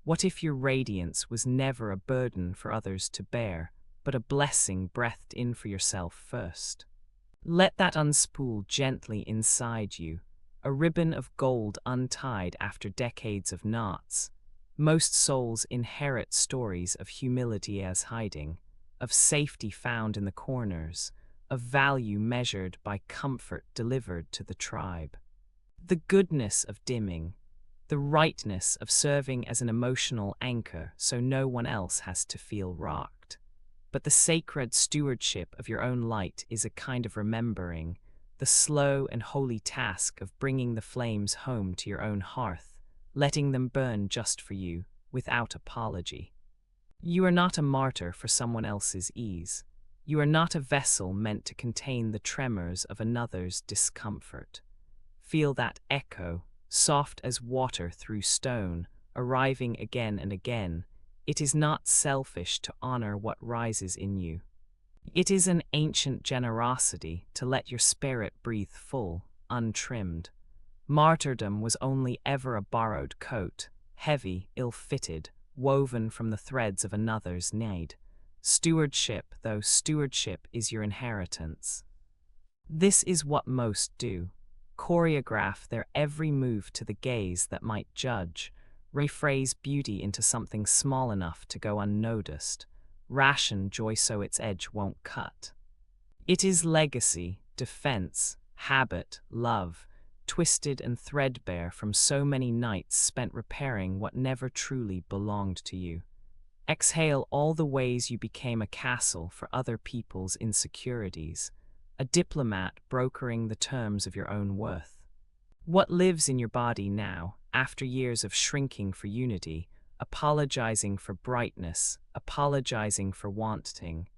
What if your radiance was never a burden for others to bear, but a blessing breathed in for yourself first? Let that unspool gently inside you, a ribbon of gold untied after decades of knots. Most souls inherit stories of humility as hiding, of safety found in the corners, of value measured by comfort delivered to the tribe. The goodness of dimming, the rightness of serving as an emotional anchor so no one else has to feel rocked. But the sacred stewardship of your own light is a kind of remembering, the slow and holy task of bringing the flames home to your own hearth, letting them burn just for you, without apology. You are not a martyr for someone else's ease. You are not a vessel meant to contain the tremors of another's discomfort. Feel that echo, soft as water through stone, arriving again and again. It is not selfish to honor what rises in you. It is an ancient generosity to let your spirit breathe full, untrimmed. Martyrdom was only ever a borrowed coat, heavy, ill-fitted, woven from the threads of another's need. Stewardship, though stewardship is your inheritance. This is what most do. Choreograph their every move to the gaze that might judge, rephrase beauty into something small enough to go unnoticed, ration joy so its edge won't cut. It is legacy, defense, habit, love, twisted and threadbare from so many nights spent repairing what never truly belonged to you. Exhale all the ways you became a castle for other people's insecurities, a diplomat brokering the terms of your own worth. What lives in your body now, after years of shrinking for unity, apologizing for brightness, apologizing for wanting?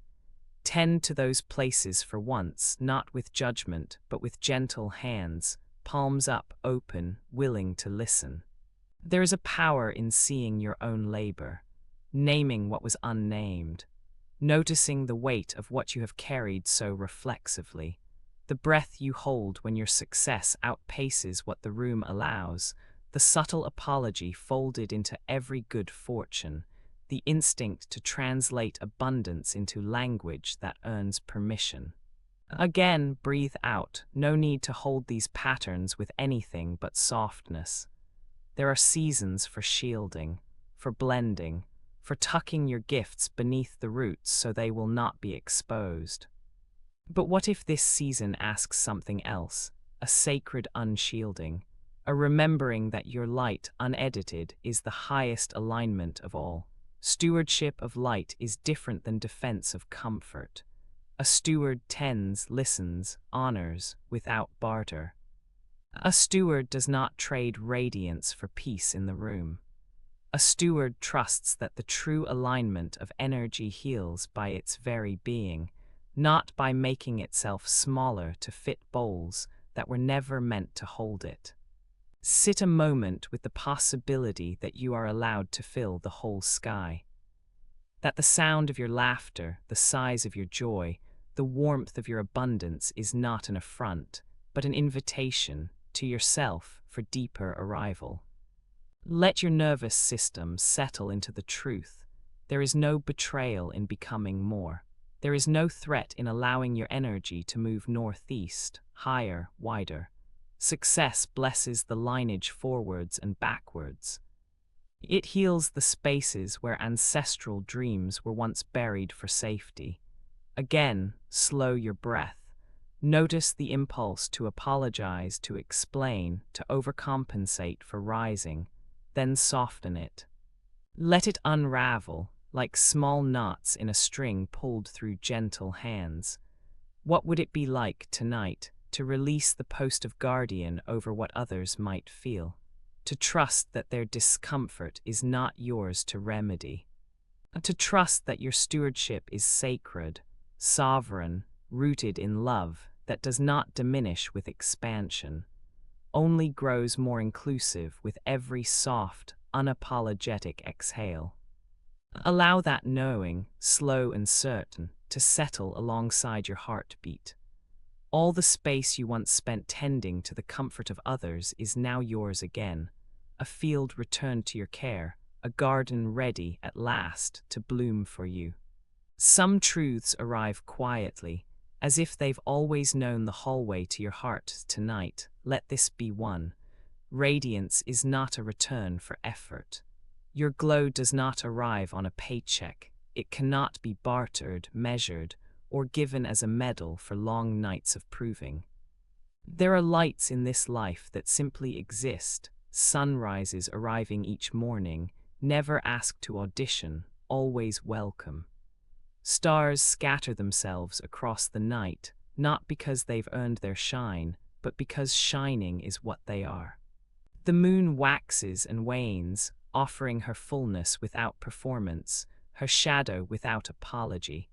Tend to those places for once, not with judgment, but with gentle hands, palms up, open, willing to listen. There is a power in seeing your own labor, naming what was unnamed, noticing the weight of what you have carried so reflexively, the breath you hold when your success outpaces what the room allows, the subtle apology folded into every good fortune, the instinct to translate abundance into language that earns permission. Again, breathe out, no need to hold these patterns with anything but softness. There are seasons for shielding, for blending, for tucking your gifts beneath the roots so they will not be exposed. But what if this season asks something else, a sacred unshielding, a remembering that your light, unedited, is the highest alignment of all? Stewardship of light is different than defense of comfort. A steward tends, listens, honors, without barter. A steward does not trade radiance for peace in the room. A steward trusts that the true alignment of energy heals by its very being, not by making itself smaller to fit bowls that were never meant to hold it. Sit a moment with the possibility that you are allowed to fill the whole sky. That the sound of your laughter, the size of your joy, the warmth of your abundance is not an affront, but an invitation to yourself for deeper arrival. Let your nervous system settle into the truth. There is no betrayal in becoming more. There is no threat in allowing your energy to move northeast, higher, wider. Success blesses the lineage forwards and backwards. It heals the spaces where ancestral dreams were once buried for safety. Again, slow your breath. Notice the impulse to apologize, to explain, to overcompensate for rising, then soften it. Let it unravel, like small knots in a string pulled through gentle hands. What would it be like tonight to release the post of guardian over what others might feel? To trust that their discomfort is not yours to remedy. To trust that your stewardship is sacred, sovereign, rooted in love that does not diminish with expansion, only grows more inclusive with every soft, unapologetic exhale. Allow that knowing, slow and certain, to settle alongside your heartbeat. All the space you once spent tending to the comfort of others is now yours again, a field returned to your care, a garden ready at last to bloom for you. Some truths arrive quietly, as if they've always known the hallway to your heart. Tonight, let this be one. Radiance is not a return for effort. Your glow does not arrive on a paycheck. It cannot be bartered, measured, or given as a medal for long nights of proving. There are lights in this life that simply exist, sunrises arriving each morning, never asked to audition, always welcome. Stars scatter themselves across the night, not because they've earned their shine, but because shining is what they are. The moon waxes and wanes, offering her fullness without performance, her shadow without apology.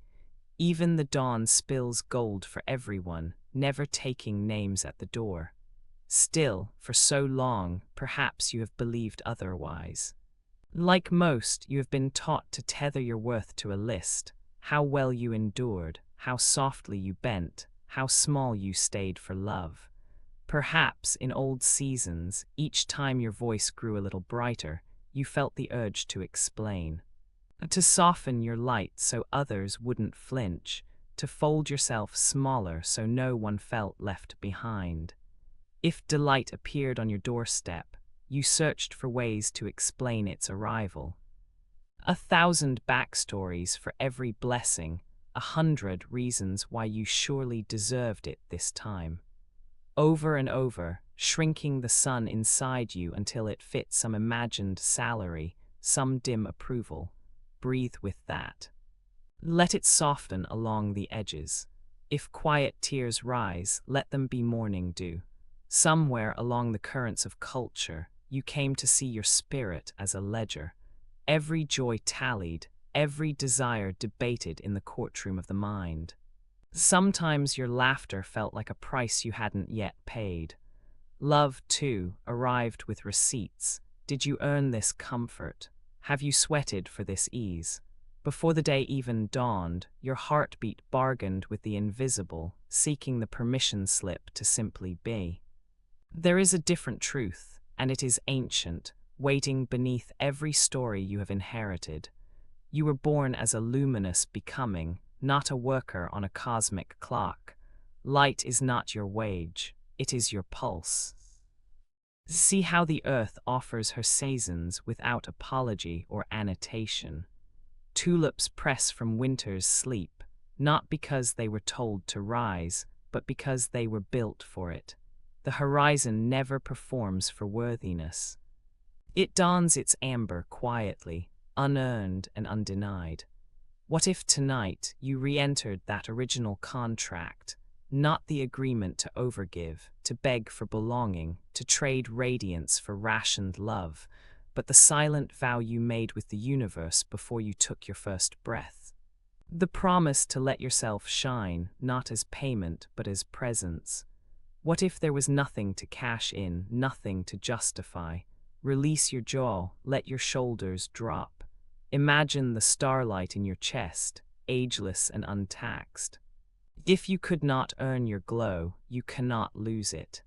Even the dawn spills gold for everyone, never taking names at the door. Still, for so long, perhaps you have believed otherwise. Like most, you have been taught to tether your worth to a list. How well you endured, how softly you bent, how small you stayed for love. Perhaps in old seasons, each time your voice grew a little brighter, you felt the urge to explain. To soften your light so others wouldn't flinch, to fold yourself smaller so no one felt left behind. If delight appeared on your doorstep, you searched for ways to explain its arrival. 1,000 backstories for every blessing, 100 reasons why you surely deserved it this time. Over and over, shrinking the sun inside you until it fit some imagined salary, some dim approval. Breathe with that. Let it soften along the edges. If quiet tears rise, let them be morning dew. Somewhere along the currents of culture, you came to see your spirit as a ledger. Every joy tallied, every desire debated in the courtroom of the mind. Sometimes your laughter felt like a price you hadn't yet paid. Love, too, arrived with receipts. Did you earn this comfort? Have you sweated for this ease? Before the day even dawned, your heartbeat bargained with the invisible, seeking the permission slip to simply be. There is a different truth, and it is ancient, waiting beneath every story you have inherited. You were born as a luminous becoming, not a worker on a cosmic clock. Light is not your wage, it is your pulse. See how the earth offers her seasons without apology or annotation. Tulips press from winter's sleep, not because they were told to rise, but because they were built for it. The horizon never performs for worthiness. It dons its amber quietly, unearned and undenied. What if tonight you re-entered that original contract, not the agreement to overgive, to beg for belonging, to trade radiance for rationed love, but the silent vow you made with the universe before you took your first breath? The promise to let yourself shine, not as payment, but as presence. What if there was nothing to cash in, nothing to justify? Release your jaw, let your shoulders drop. Imagine the starlight in your chest, ageless and untaxed. If you could not earn your glow, you cannot lose it.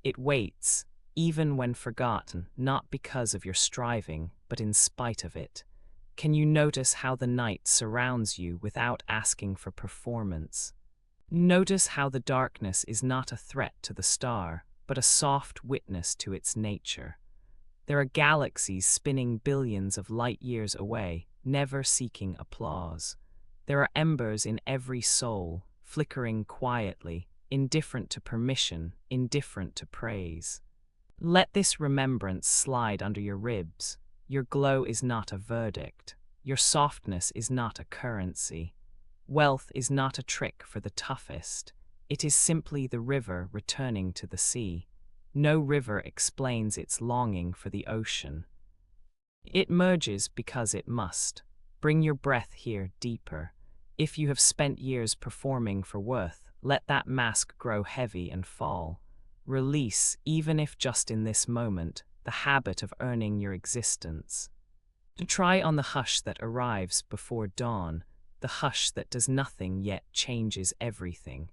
It waits, even when forgotten, not because of your striving, but in spite of it. Can you notice how the night surrounds you without asking for performance? Notice how the darkness is not a threat to the star, but a soft witness to its nature. There are galaxies spinning billions of light years away, never seeking applause. There are embers in every soul, flickering quietly, indifferent to permission, indifferent to praise. Let this remembrance slide under your ribs. Your glow is not a verdict. Your softness is not a currency. Wealth is not a trick for the toughest. It is simply the river returning to the sea. No river explains its longing for the ocean. It merges because it must. Bring your breath here deeper. If you have spent years performing for worth, let that mask grow heavy and fall. Release, even if just in this moment, the habit of earning your existence. Try on the hush that arrives before dawn, the hush that does nothing yet changes everything.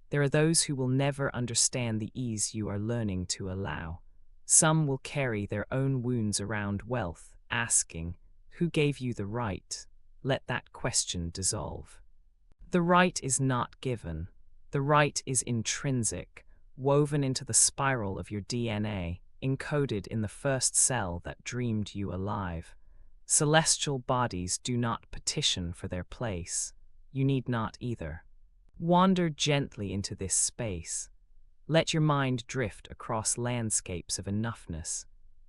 There are those who will never understand the ease you are learning to allow. Some will carry their own wounds around wealth, asking, "Who gave you the right?" Let that question dissolve. The right is not given. The right is intrinsic, woven into the spiral of your DNA, encoded in the first cell that dreamed you alive. Celestial bodies do not petition for their place. You need not either. Wander gently into this space. Let your mind drift across landscapes of enoughness.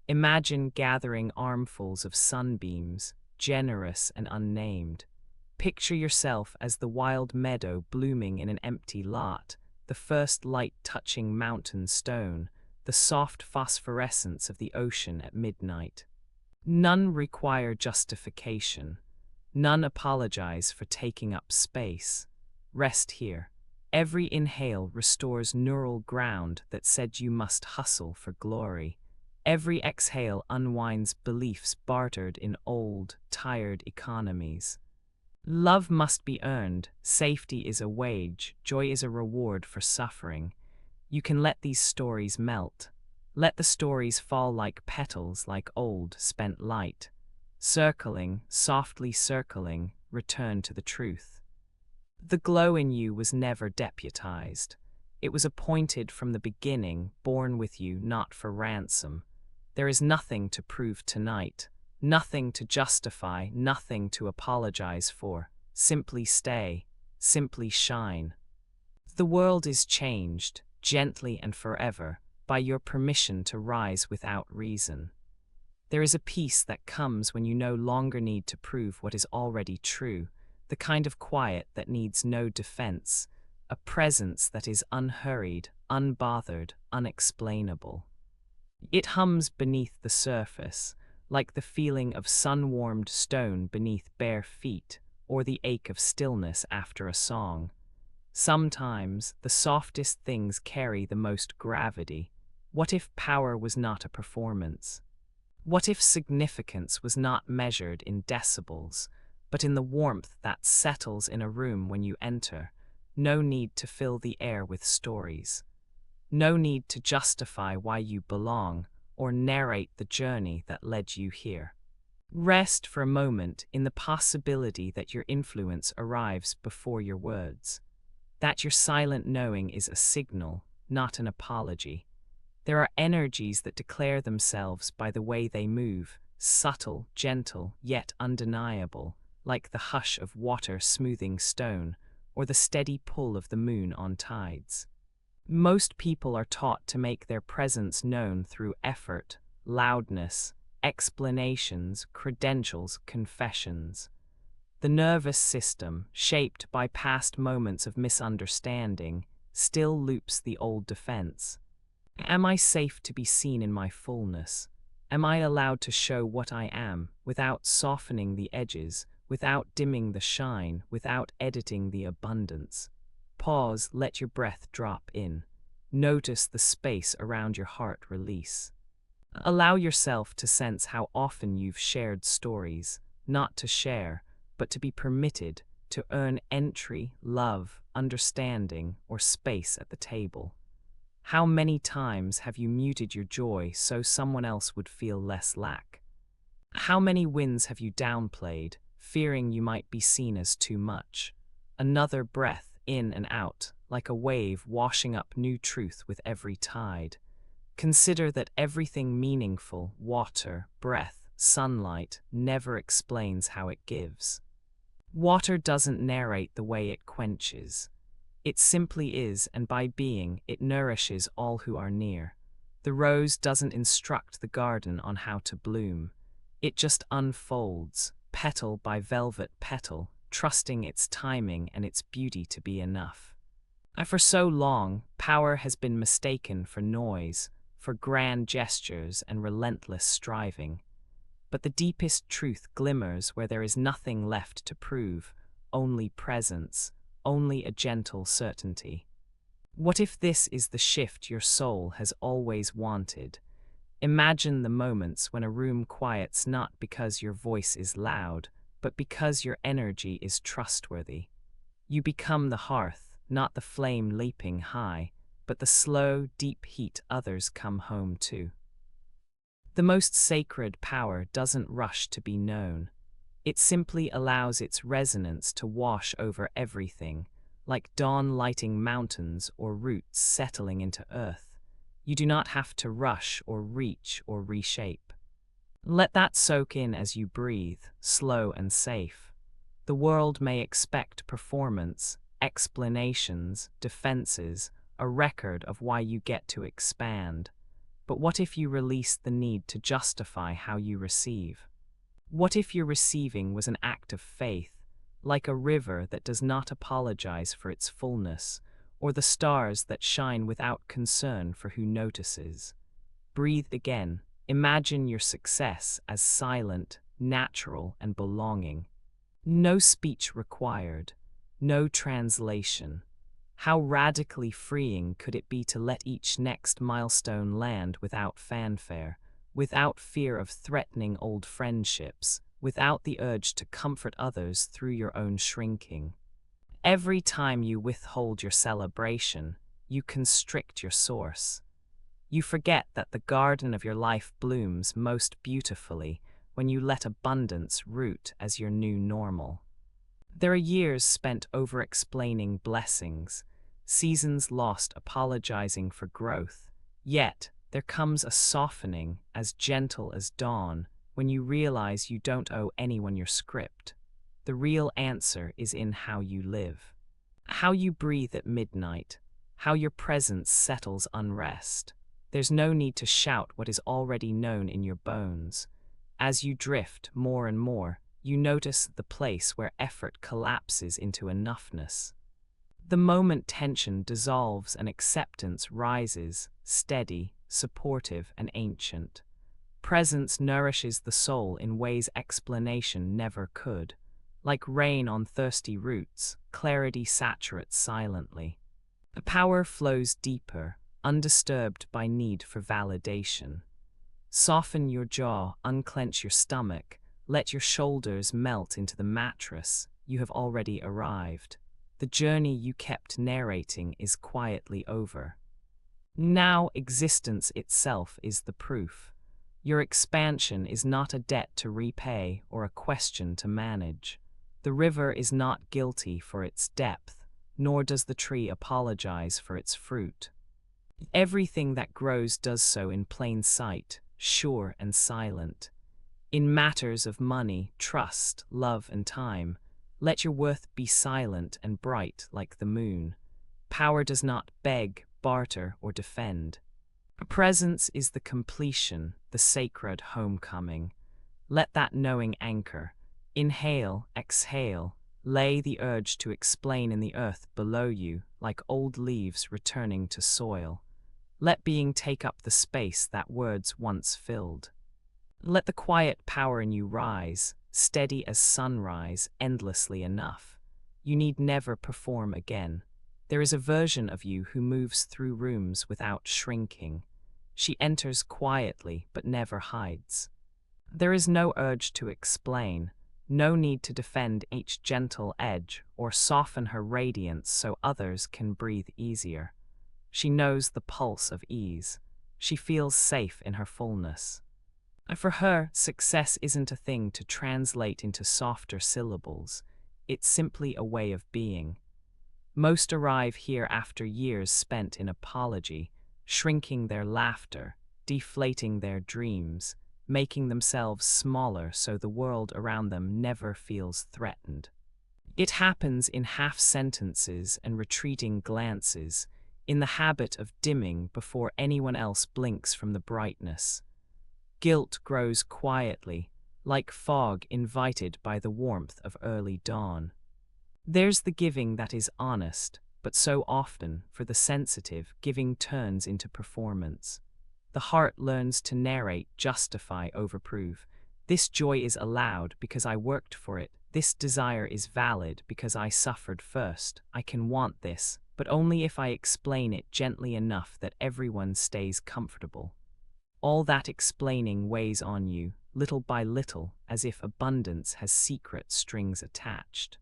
Imagine gathering armfuls of sunbeams, generous and unnamed. Picture yourself as the wild meadow blooming in an empty lot, the first light touching mountain stone, the soft phosphorescence of the ocean at midnight. None require justification. None apologize for taking up space. Rest here. Every inhale restores neural ground that said you must hustle for glory. Every exhale unwinds beliefs bartered in old, tired economies. Love must be earned, safety is a wage, joy is a reward for suffering. You can let these stories melt. Let the stories fall like petals, like old, spent light. Circling, softly circling, return to the truth. The glow in you was never deputized. It was appointed from the beginning, born with you, not for ransom. There is nothing to prove tonight, nothing to justify, nothing to apologize for. Simply stay, simply shine. The world is changed, gently and forever, by your permission to rise without reason. There is a peace that comes when you no longer need to prove what is already true, the kind of quiet that needs no defense, a presence that is unhurried, unbothered, unexplainable. It hums beneath the surface, like the feeling of sun-warmed stone beneath bare feet, or the ache of stillness after a song. Sometimes, the softest things carry the most gravity. What if power was not a performance? What if significance was not measured in decibels, but in the warmth that settles in a room when you enter? No need to fill the air with stories. No need to justify why you belong or narrate the journey that led you here. Rest for a moment in the possibility that your influence arrives before your words, that your silent knowing is a signal, not an apology. There are energies that declare themselves by the way they move, subtle, gentle, yet undeniable, like the hush of water smoothing stone, or the steady pull of the moon on tides. Most people are taught to make their presence known through effort, loudness, explanations, credentials, confessions. The nervous system, shaped by past moments of misunderstanding, still loops the old defense. Am I safe to be seen in my fullness? Am I allowed to show what I am without softening the edges, without dimming the shine, without editing the abundance? Pause, let your breath drop in. Notice the space around your heart release. Allow yourself to sense how often you've shared stories, not to share, but to be permitted to earn entry, love, understanding, or space at the table. How many times have you muted your joy so someone else would feel less lack? How many wins have you downplayed, fearing you might be seen as too much? Another breath, in and out, like a wave washing up new truth with every tide. Consider that everything meaningful, water, breath, sunlight, never explains how it gives. Water doesn't narrate the way it quenches. It simply is, and by being, it nourishes all who are near. The rose doesn't instruct the garden on how to bloom. It just unfolds, petal by velvet petal, trusting its timing and its beauty to be enough. For so long, power has been mistaken for noise, for grand gestures and relentless striving. But the deepest truth glimmers where there is nothing left to prove, only presence, only a gentle certainty. What if this is the shift your soul has always wanted? Imagine the moments when a room quiets not because your voice is loud, but because your energy is trustworthy. You become the hearth, not the flame leaping high, but the slow, deep heat others come home to. The most sacred power doesn't rush to be known. It simply allows its resonance to wash over everything, like dawn lighting mountains or roots settling into earth. You do not have to rush or reach or reshape. Let that soak in as you breathe, slow and safe. The world may expect performance, explanations, defenses, a record of why you get to expand. But what if you release the need to justify how you receive? What if your receiving was an act of faith, like a river that does not apologize for its fullness, or the stars that shine without concern for who notices? Breathe again. Imagine your success as silent, natural, and belonging. No speech required, no translation. How radically freeing could it be to let each next milestone land without fanfare, without fear of threatening old friendships, without the urge to comfort others through your own shrinking? Every time you withhold your celebration, you constrict your source. You forget that the garden of your life blooms most beautifully when you let abundance root as your new normal. There are years spent over-explaining blessings, seasons lost apologizing for growth, yet there comes a softening as gentle as dawn when you realize you don't owe anyone your script. The real answer is in how you live. How you breathe at midnight, how your presence settles unrest. There's no need to shout what is already known in your bones. As you drift more and more, you notice the place where effort collapses into enoughness. The moment tension dissolves and acceptance rises, steady, supportive, and ancient. Presence nourishes the soul in ways explanation never could. Like rain on thirsty roots, clarity saturates silently. The power flows deeper, undisturbed by need for validation. Soften your jaw, unclench your stomach, let your shoulders melt into the mattress. You have already arrived. The journey you kept narrating is quietly over. Now existence itself is the proof. Your expansion is not a debt to repay or a question to manage. The river is not guilty for its depth, nor does the tree apologize for its fruit. Everything that grows does so in plain sight, sure and silent. In matters of money, trust, love, and time, let your worth be silent and bright like the moon. Power does not beg, barter, or defend. Presence is the completion, the sacred homecoming. Let that knowing anchor. Inhale, exhale, lay the urge to explain in the earth below you, like old leaves returning to soil. Let being take up the space that words once filled. Let the quiet power in you rise, steady as sunrise, endlessly enough. You need never perform again. There is a version of you who moves through rooms without shrinking. She enters quietly but never hides. There is no urge to explain, no need to defend each gentle edge or soften her radiance so others can breathe easier. She knows the pulse of ease. She feels safe in her fullness. For her, success isn't a thing to translate into softer syllables. It's simply a way of being. Most arrive here after years spent in apology, shrinking their laughter, deflating their dreams, making themselves smaller so the world around them never feels threatened. It happens in half sentences and retreating glances, in the habit of dimming before anyone else blinks from the brightness. Guilt grows quietly, like fog invited by the warmth of early dawn. There's the giving that is honest, but so often, for the sensitive, giving turns into performance. The heart learns to narrate, justify, overprove. This joy is allowed because I worked for it. This desire is valid because I suffered first. I can want this, but only if I explain it gently enough that everyone stays comfortable. All that explaining weighs on you, little by little, as if abundance has secret strings attached.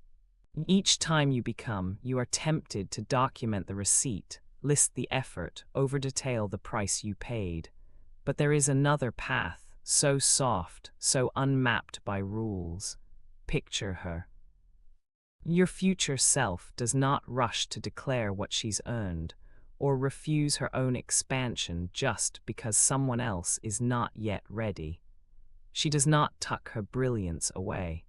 Each time you become, you are tempted to document the receipt, list the effort, over-detail the price you paid. But there is another path, so soft, so unmapped by rules. Picture her. Your future self does not rush to declare what she's earned, or refuse her own expansion just because someone else is not yet ready. She does not tuck her brilliance away.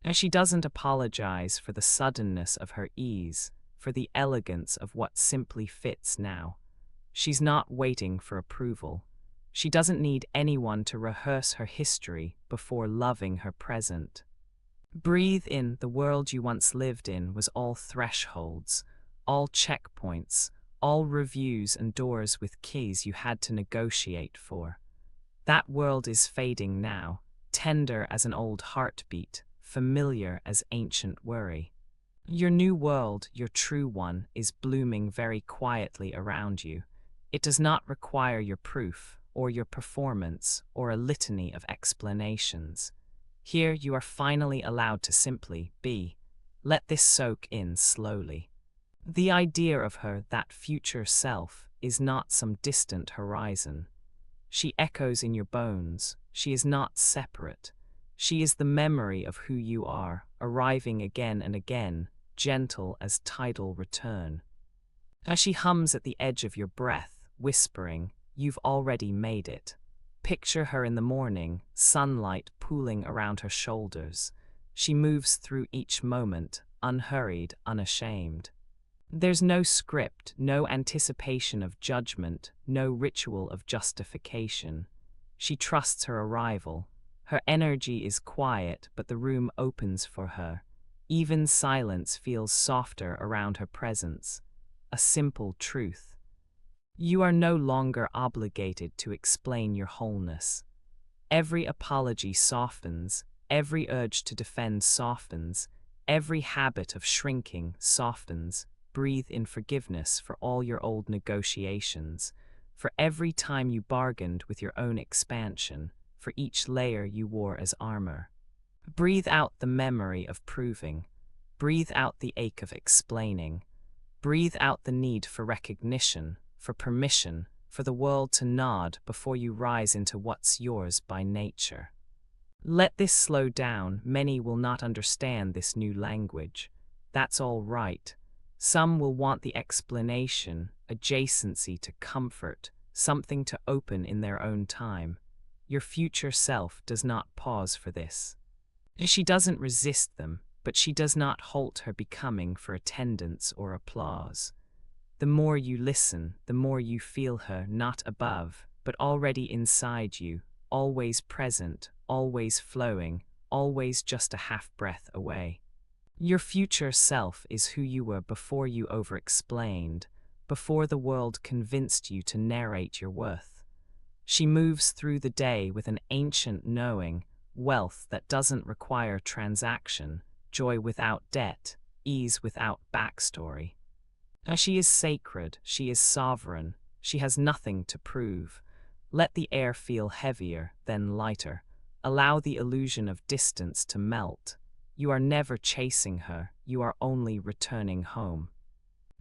And she doesn't apologize for the suddenness of her ease, for the elegance of what simply fits now. She's not waiting for approval. She doesn't need anyone to rehearse her history before loving her present. Breathe in. The world you once lived in was all thresholds, all checkpoints, all reviews and doors with keys you had to negotiate for. That world is fading now, tender as an old heartbeat, familiar as ancient worry. Your new world, your true one, is blooming very quietly around you. It does not require your proof, or your performance, or a litany of explanations. Here you are finally allowed to simply be. Let this soak in slowly. The idea of her, that future self, is not some distant horizon. She echoes in your bones. She is not separate. She is the memory of who you are, arriving again and again, gentle as tidal return. As she hums at the edge of your breath, whispering, "You've already made it." Picture her in the morning, sunlight pooling around her shoulders. She moves through each moment, unhurried, unashamed. There's no script, no anticipation of judgment, no ritual of justification. She trusts her arrival. Her energy is quiet, but the room opens for her. Even silence feels softer around her presence. A simple truth. You are no longer obligated to explain your wholeness. Every apology softens, every urge to defend softens, every habit of shrinking softens. Breathe in forgiveness for all your old negotiations, for every time you bargained with your own expansion, for each layer you wore as armor. Breathe out the memory of proving. Breathe out the ache of explaining. Breathe out the need for recognition, for permission, for the world to nod before you rise into what's yours by nature. Let this slow down. Many will not understand this new language. That's all right. Some will want the explanation, adjacency to comfort, something to open in their own time. Your future self does not pause for this. She doesn't resist them, but she does not halt her becoming for attendance or applause. The more you listen, the more you feel her not above, but already inside you, always present, always flowing, always just a half breath away. Your future self is who you were before you over-explained, before the world convinced you to narrate your worth. She moves through the day with an ancient knowing, wealth that doesn't require transaction, joy without debt, ease without backstory. She is sacred, she is sovereign, she has nothing to prove. Let the air feel heavier, then lighter. Allow the illusion of distance to melt. You are never chasing her, you are only returning home.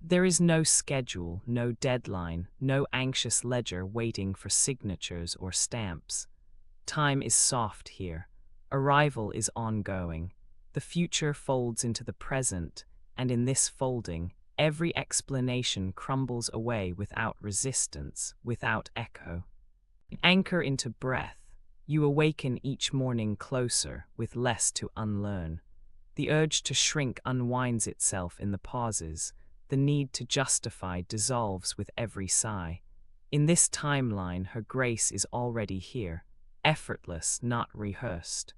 There is no schedule, no deadline, no anxious ledger waiting for signatures or stamps. Time is soft here. Arrival is ongoing. The future folds into the present, and in this folding, every explanation crumbles away without resistance, without echo. Anchor into breath. You awaken each morning closer, with less to unlearn. The urge to shrink unwinds itself in the pauses. The need to justify dissolves with every sigh. In this timeline, her grace is already here, effortless, not rehearsed.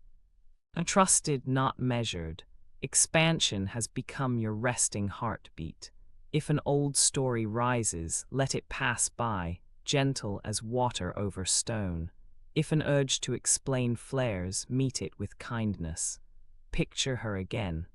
Trusted, not measured. Expansion has become your resting heartbeat. If an old story rises, let it pass by, gentle as water over stone. If an urge to explain flares, meet it with kindness. Picture her again.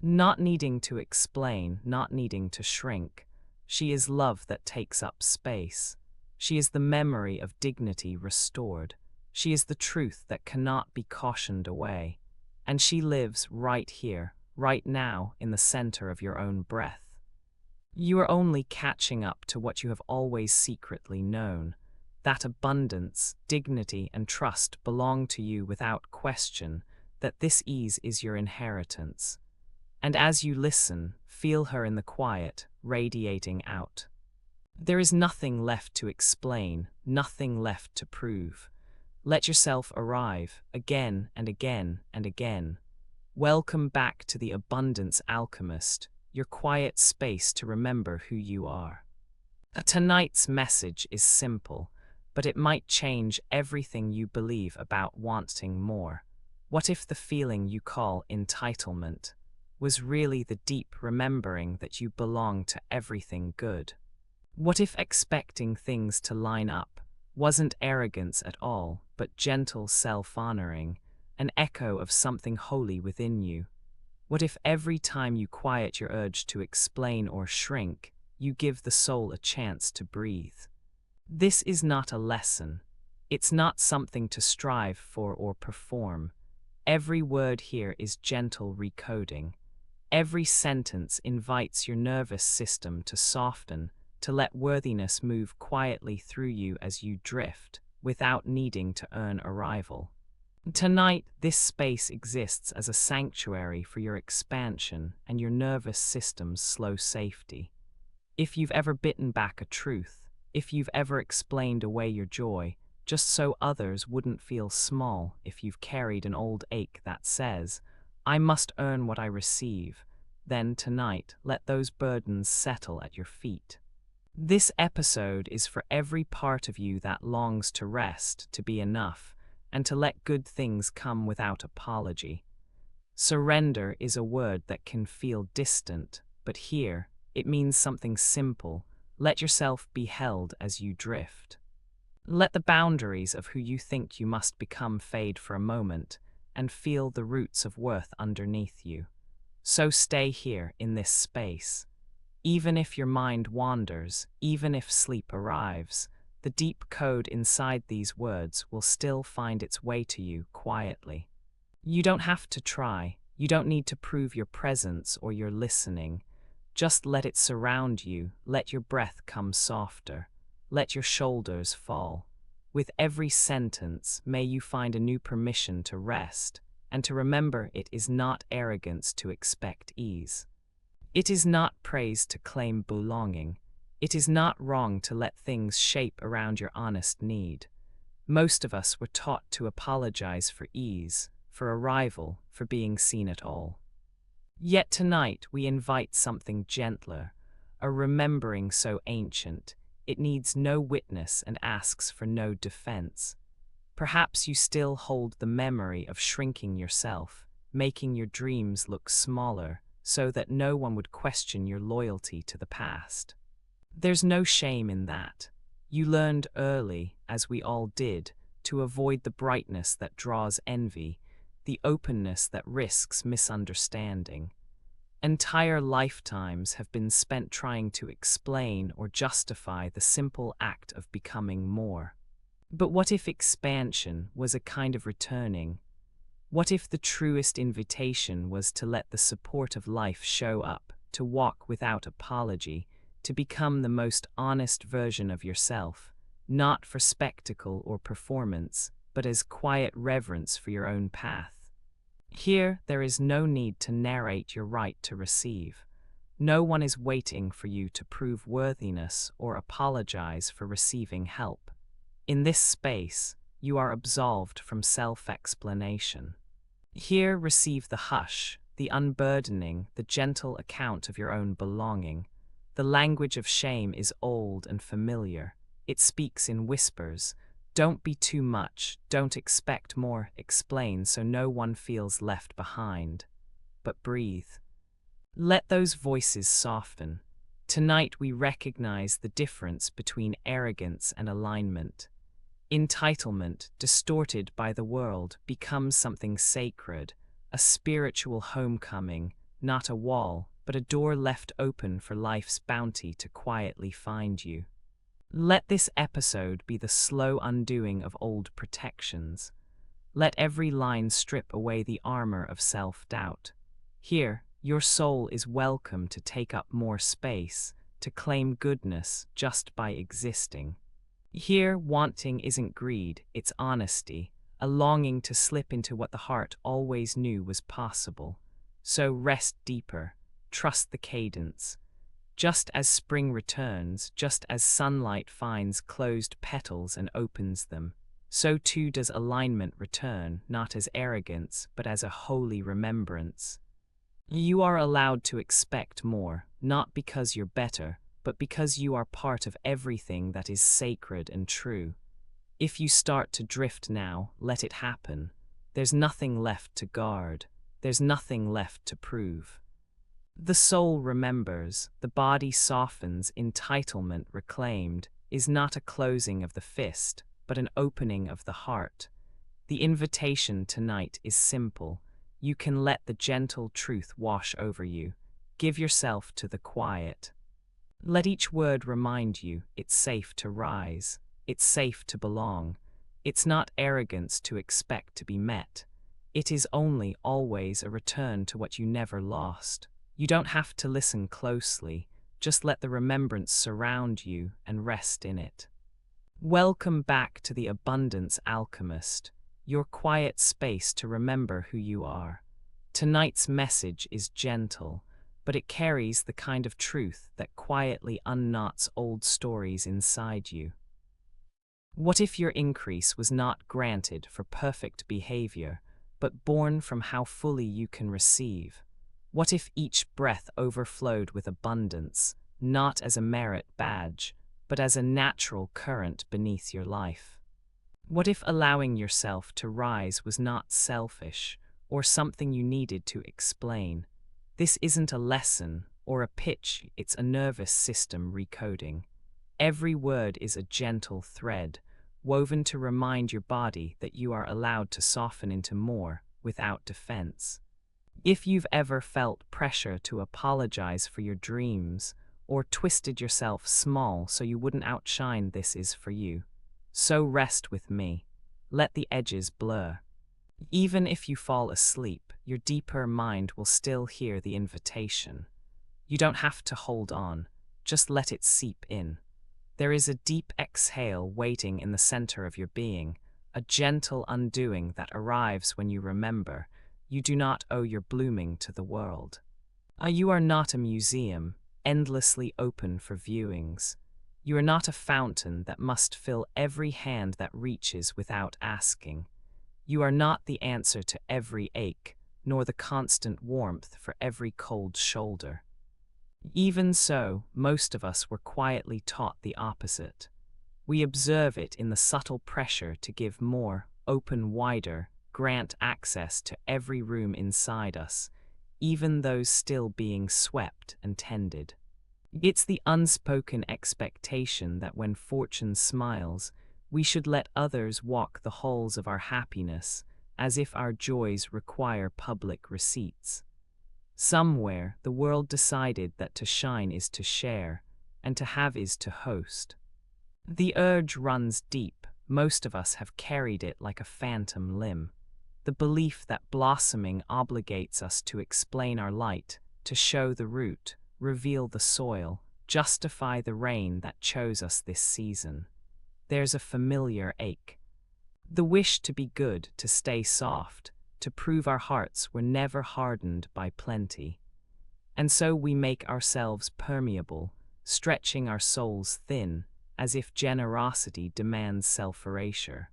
Not needing to explain, not needing to shrink. She is love that takes up space. She is the memory of dignity restored. She is the truth that cannot be cautioned away. And she lives right here, right now, in the center of your own breath. You are only catching up to what you have always secretly known. That abundance, dignity, and trust belong to you without question, that this ease is your inheritance. And as you listen, feel her in the quiet, radiating out. There is nothing left to explain, nothing left to prove. Let yourself arrive, again and again and again. Welcome back to the Abundance Alchemist, your quiet space to remember who you are. Tonight's message is simple, but it might change everything you believe about wanting more. What if the feeling you call entitlement was really the deep remembering that you belong to everything good? What if expecting things to line up wasn't arrogance at all, but gentle self-honoring, an echo of something holy within you? What if every time you quiet your urge to explain or shrink, you give the soul a chance to breathe? This is not a lesson. It's not something to strive for or perform. Every word here is gentle recoding. Every sentence invites your nervous system to soften, to let worthiness move quietly through you as you drift, without needing to earn arrival. Tonight, this space exists as a sanctuary for your expansion and your nervous system's slow safety. If you've ever bitten back a truth, if you've ever explained away your joy, just so others wouldn't feel small, if you've carried an old ache that says, "I must earn what I receive," then tonight, let those burdens settle at your feet. This episode is for every part of you that longs to rest, to be enough, and to let good things come without apology. Surrender is a word that can feel distant, but here, it means something simple. Let yourself be held as you drift. Let the boundaries of who you think you must become fade for a moment, and feel the roots of worth underneath you. So stay here in this space. Even if your mind wanders, even if sleep arrives, the deep code inside these words will still find its way to you quietly. You don't have to try. You don't need to prove your presence or your listening. Just let it surround you. Let your breath come softer. Let your shoulders fall. With every sentence, may you find a new permission to rest, and to remember it is not arrogance to expect ease. It is not praise to claim belonging. It is not wrong to let things shape around your honest need. Most of us were taught to apologize for ease, for arrival, for being seen at all. Yet tonight we invite something gentler, a remembering so ancient, it needs no witness and asks for no defense. Perhaps you still hold the memory of shrinking yourself, making your dreams look smaller, so that no one would question your loyalty to the past. There's no shame in that. You learned early, as we all did, to avoid the brightness that draws envy, the openness that risks misunderstanding. Entire lifetimes have been spent trying to explain or justify the simple act of becoming more. But what if expansion was a kind of returning? What if the truest invitation was to let the support of life show up, to walk without apology, to become the most honest version of yourself, not for spectacle or performance, but as quiet reverence for your own path? Here, there is no need to narrate your right to receive. No one is waiting for you to prove worthiness or apologize for receiving help. In this space, you are absolved from self-explanation. Here, receive the hush, the unburdening, the gentle account of your own belonging. The language of shame is old and familiar. It speaks in whispers. Don't be too much, don't expect more, explain so no one feels left behind. But breathe. Let those voices soften. Tonight we recognize the difference between arrogance and alignment. Entitlement, distorted by the world, becomes something sacred, a spiritual homecoming, not a wall, but a door left open for life's bounty to quietly find you. Let this episode be the slow undoing of old protections. Let every line strip away the armor of self-doubt. Here, your soul is welcome to take up more space, to claim goodness just by existing. Here, wanting isn't greed, it's honesty, a longing to slip into what the heart always knew was possible. So rest deeper, trust the cadence. Just as spring returns, just as sunlight finds closed petals and opens them, so too does alignment return, not as arrogance, but as a holy remembrance. You are allowed to expect more, not because you're better, but because you are part of everything that is sacred and true. If you start to drift now, let it happen. There's nothing left to guard. There's nothing left to prove. The soul remembers, the body softens, entitlement reclaimed, is not a closing of the fist, but an opening of the heart. The invitation tonight is simple. You can let the gentle truth wash over you. Give yourself to the quiet. Let each word remind you it's safe to rise. It's safe to belong. It's not arrogance to expect to be met. It is only always a return to what you never lost. You don't have to listen closely, just let the remembrance surround you and rest in it. Welcome back to the Abundance Alchemist, your quiet space to remember who you are. Tonight's message is gentle, but it carries the kind of truth that quietly unknots old stories inside you. What if your increase was not granted for perfect behavior, but born from how fully you can receive? What if each breath overflowed with abundance, not as a merit badge, but as a natural current beneath your life? What if allowing yourself to rise was not selfish, or something you needed to explain? This isn't a lesson or a pitch, it's a nervous system recoding. Every word is a gentle thread, woven to remind your body that you are allowed to soften into more without defense. If you've ever felt pressure to apologize for your dreams, or twisted yourself small so you wouldn't outshine, this is for you. So rest with me. Let the edges blur. Even if you fall asleep, your deeper mind will still hear the invitation. You don't have to hold on, just let it seep in. There is a deep exhale waiting in the center of your being, a gentle undoing that arrives when you remember. You do not owe your blooming to the world. You are not a museum, endlessly open for viewings. You are not a fountain that must fill every hand that reaches without asking. You are not the answer to every ache, nor the constant warmth for every cold shoulder. Even so, most of us were quietly taught the opposite. We observe it in the subtle pressure to give more, open wider, grant access to every room inside us, even those still being swept and tended. It's the unspoken expectation that when fortune smiles, we should let others walk the halls of our happiness, as if our joys require public receipts. Somewhere, the world decided that to shine is to share, and to have is to host. The urge runs deep. Most of us have carried it like a phantom limb. The belief that blossoming obligates us to explain our light, to show the root, reveal the soil, justify the rain that chose us this season. There's a familiar ache. The wish to be good, to stay soft, to prove our hearts were never hardened by plenty. And so we make ourselves permeable, stretching our souls thin, as if generosity demands self-erasure.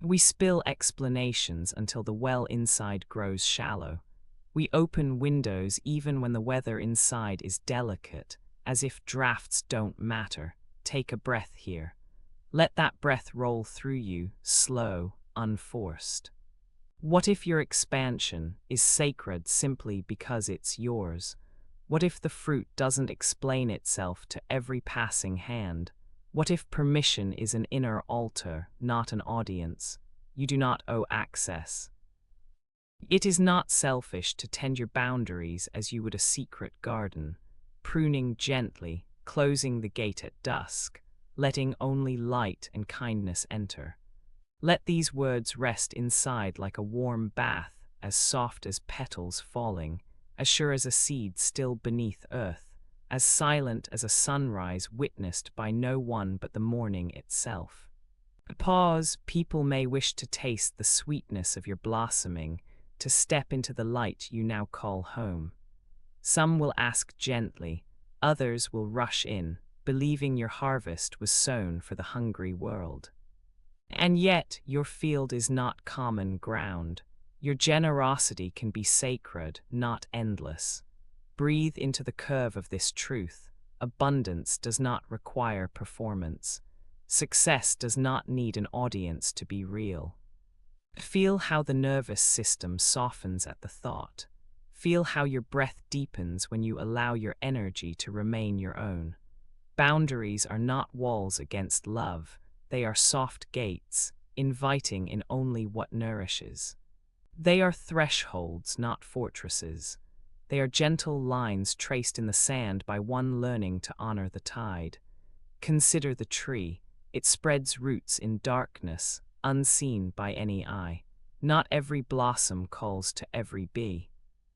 We spill explanations until the well inside grows shallow. We open windows even when the weather inside is delicate, as if drafts don't matter. Take a breath here. Let that breath roll through you, slow, unforced. What if your expansion is sacred simply because it's yours? What if the fruit doesn't explain itself to every passing hand? What if permission is an inner altar, not an audience? You do not owe access. It is not selfish to tend your boundaries as you would a secret garden, pruning gently, closing the gate at dusk, letting only light and kindness enter. Let these words rest inside like a warm bath, as soft as petals falling, as sure as a seed still beneath earth, as silent as a sunrise witnessed by no one but the morning itself. Pause, people may wish to taste the sweetness of your blossoming, to step into the light you now call home. Some will ask gently, others will rush in, believing your harvest was sown for the hungry world. And yet, your field is not common ground. Your generosity can be sacred, not endless. Breathe into the curve of this truth. Abundance does not require performance. Success does not need an audience to be real. Feel how the nervous system softens at the thought. Feel how your breath deepens when you allow your energy to remain your own. Boundaries are not walls against love. They are soft gates, inviting in only what nourishes. They are thresholds, not fortresses. They are gentle lines traced in the sand by one learning to honor the tide. Consider the tree. It spreads roots in darkness, unseen by any eye. Not every blossom calls to every bee.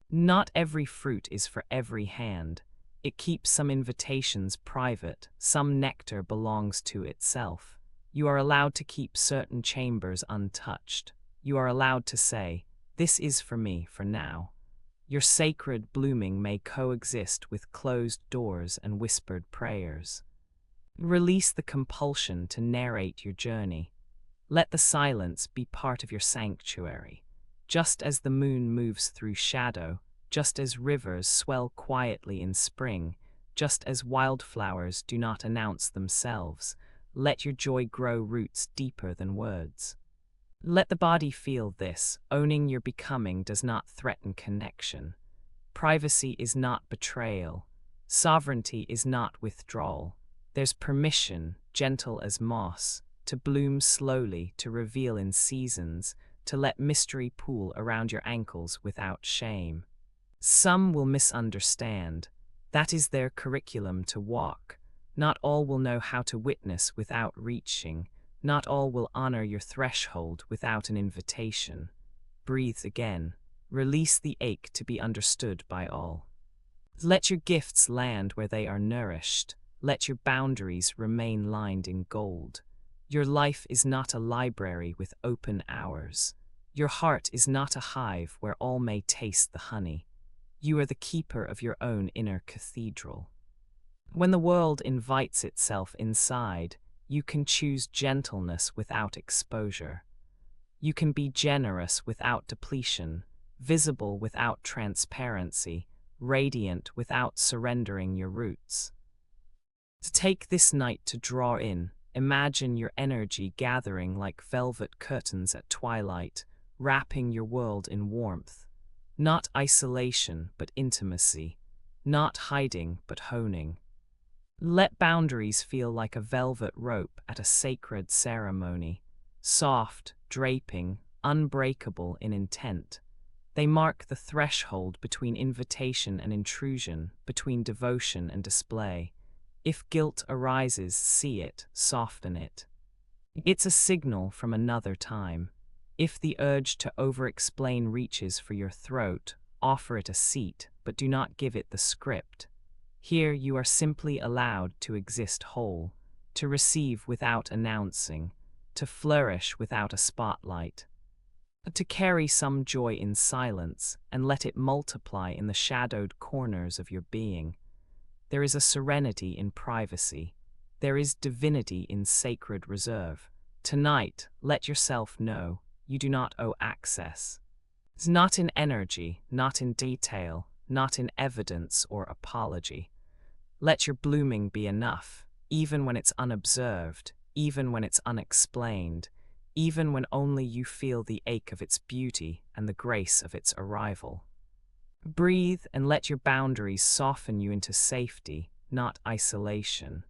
Not every fruit is for every hand. It keeps some invitations private, some nectar belongs to itself. You are allowed to keep certain chambers untouched. You are allowed to say, "This is for me for now." Your sacred blooming may coexist with closed doors and whispered prayers. Release the compulsion to narrate your journey. Let the silence be part of your sanctuary. Just as the moon moves through shadow, just as rivers swell quietly in spring, just as wildflowers do not announce themselves, let your joy grow roots deeper than words. Let the body feel this. Owning your becoming does not threaten connection. Privacy is not betrayal. Sovereignty is not withdrawal. There's permission, gentle as moss, to bloom slowly, to reveal in seasons, to let mystery pool around your ankles without shame. Some will misunderstand. That is their curriculum to walk. Not all will know how to witness without reaching. Not all will honor your threshold without an invitation. Breathe again. Release the ache to be understood by all. Let your gifts land where they are nourished. Let your boundaries remain lined in gold. Your life is not a library with open hours. Your heart is not a hive where all may taste the honey. You are the keeper of your own inner cathedral. When the world invites itself inside, you can choose gentleness without exposure. You can be generous without depletion, visible without transparency, radiant without surrendering your roots. To take this night to draw in, imagine your energy gathering like velvet curtains at twilight, wrapping your world in warmth. Not isolation, but intimacy. Not hiding, but honing. Let boundaries feel like a velvet rope at a sacred ceremony, soft, draping, unbreakable in intent. They mark the threshold between invitation and intrusion, between devotion and display. If guilt arises, see it, soften it. It's a signal from another time. If the urge to over-explain reaches for your throat, offer it a seat, but do not give it the script. Here you are simply allowed to exist whole, to receive without announcing, to flourish without a spotlight, to carry some joy in silence and let it multiply in the shadowed corners of your being. There is a serenity in privacy. There is divinity in sacred reserve. Tonight, let yourself know you do not owe access. It's not in energy, not in detail, not in evidence or apology. Let your blooming be enough, even when it's unobserved, even when it's unexplained, even when only you feel the ache of its beauty and the grace of its arrival. Breathe and let your boundaries soften you into safety, not isolation.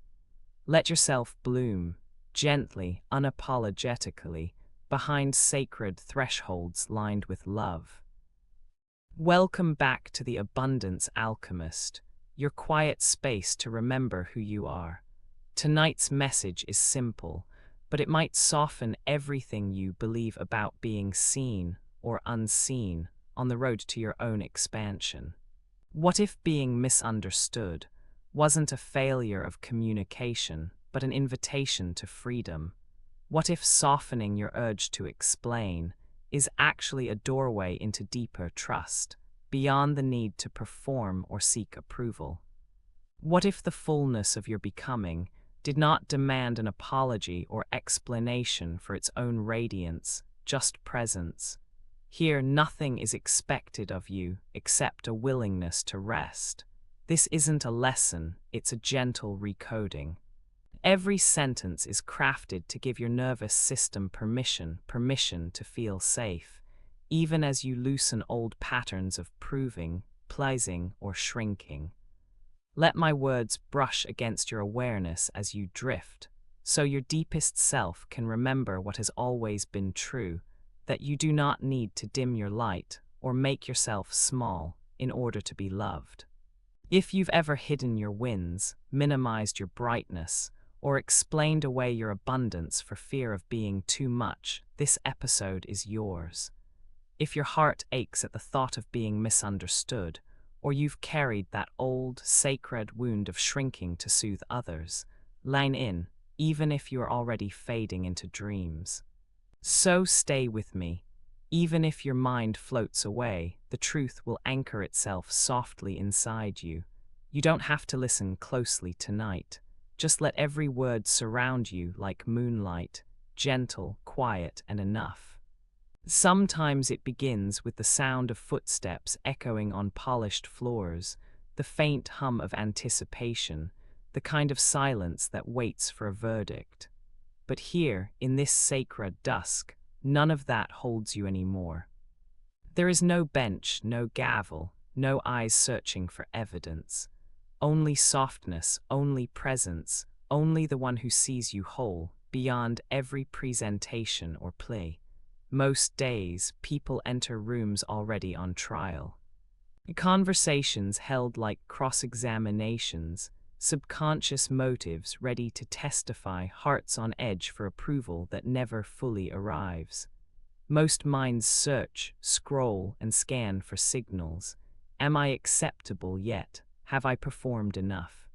Let yourself bloom, gently, unapologetically, behind sacred thresholds lined with love. Welcome back to the Abundance Alchemist, your quiet space to remember who you are. Tonight's message is simple, but it might soften everything you believe about being seen or unseen on the road to your own expansion. What if being misunderstood wasn't a failure of communication, but an invitation to freedom? What if softening your urge to explain is actually a doorway into deeper trust, beyond the need to perform or seek approval? What if the fullness of your becoming did not demand an apology or explanation for its own radiance, just presence? Here, nothing is expected of you except a willingness to rest. This isn't a lesson, it's a gentle recoding. Every sentence is crafted to give your nervous system permission to feel safe, even as you loosen old patterns of proving, pleasing, or shrinking. Let my words brush against your awareness as you drift, so your deepest self can remember what has always been true, that you do not need to dim your light or make yourself small in order to be loved. If you've ever hidden your wins, minimized your brightness, or explained away your abundance for fear of being too much, this episode is yours. If your heart aches at the thought of being misunderstood, or you've carried that old, sacred wound of shrinking to soothe others, lean in, even if you're already fading into dreams. So stay with me. Even if your mind floats away, the truth will anchor itself softly inside you. You don't have to listen closely tonight. Just let every word surround you like moonlight, gentle, quiet, and enough. Sometimes it begins with the sound of footsteps echoing on polished floors, the faint hum of anticipation, the kind of silence that waits for a verdict. But here, in this sacred dusk, none of that holds you anymore. There is no bench, no gavel, no eyes searching for evidence. Only softness, only presence, only the one who sees you whole, beyond every presentation or plea. Most days, people enter rooms already on trial. Conversations held like cross-examinations, subconscious motives ready to testify, hearts on edge for approval that never fully arrives. Most minds search, scroll, and scan for signals. Am I acceptable yet? Have I performed enough?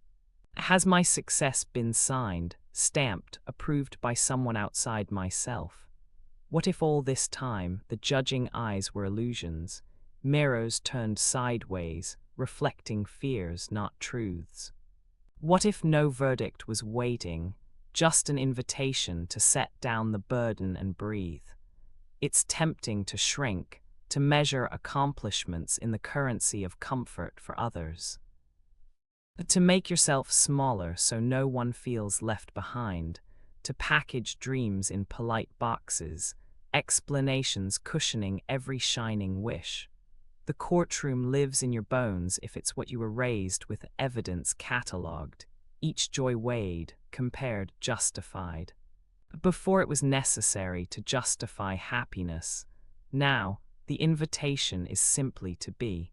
Has my success been signed, stamped, approved by someone outside myself? What if all this time the judging eyes were illusions, mirrors turned sideways, reflecting fears, not truths. What if no verdict was waiting, just an invitation to set down the burden and breathe? It's tempting to shrink, to measure accomplishments in the currency of comfort for others. To make yourself smaller so no one feels left behind, to package dreams in polite boxes, explanations cushioning every shining wish. The courtroom lives in your bones if it's what you were raised with, evidence catalogued, each joy weighed, compared, justified. Before it was necessary to justify happiness, now the invitation is simply to be,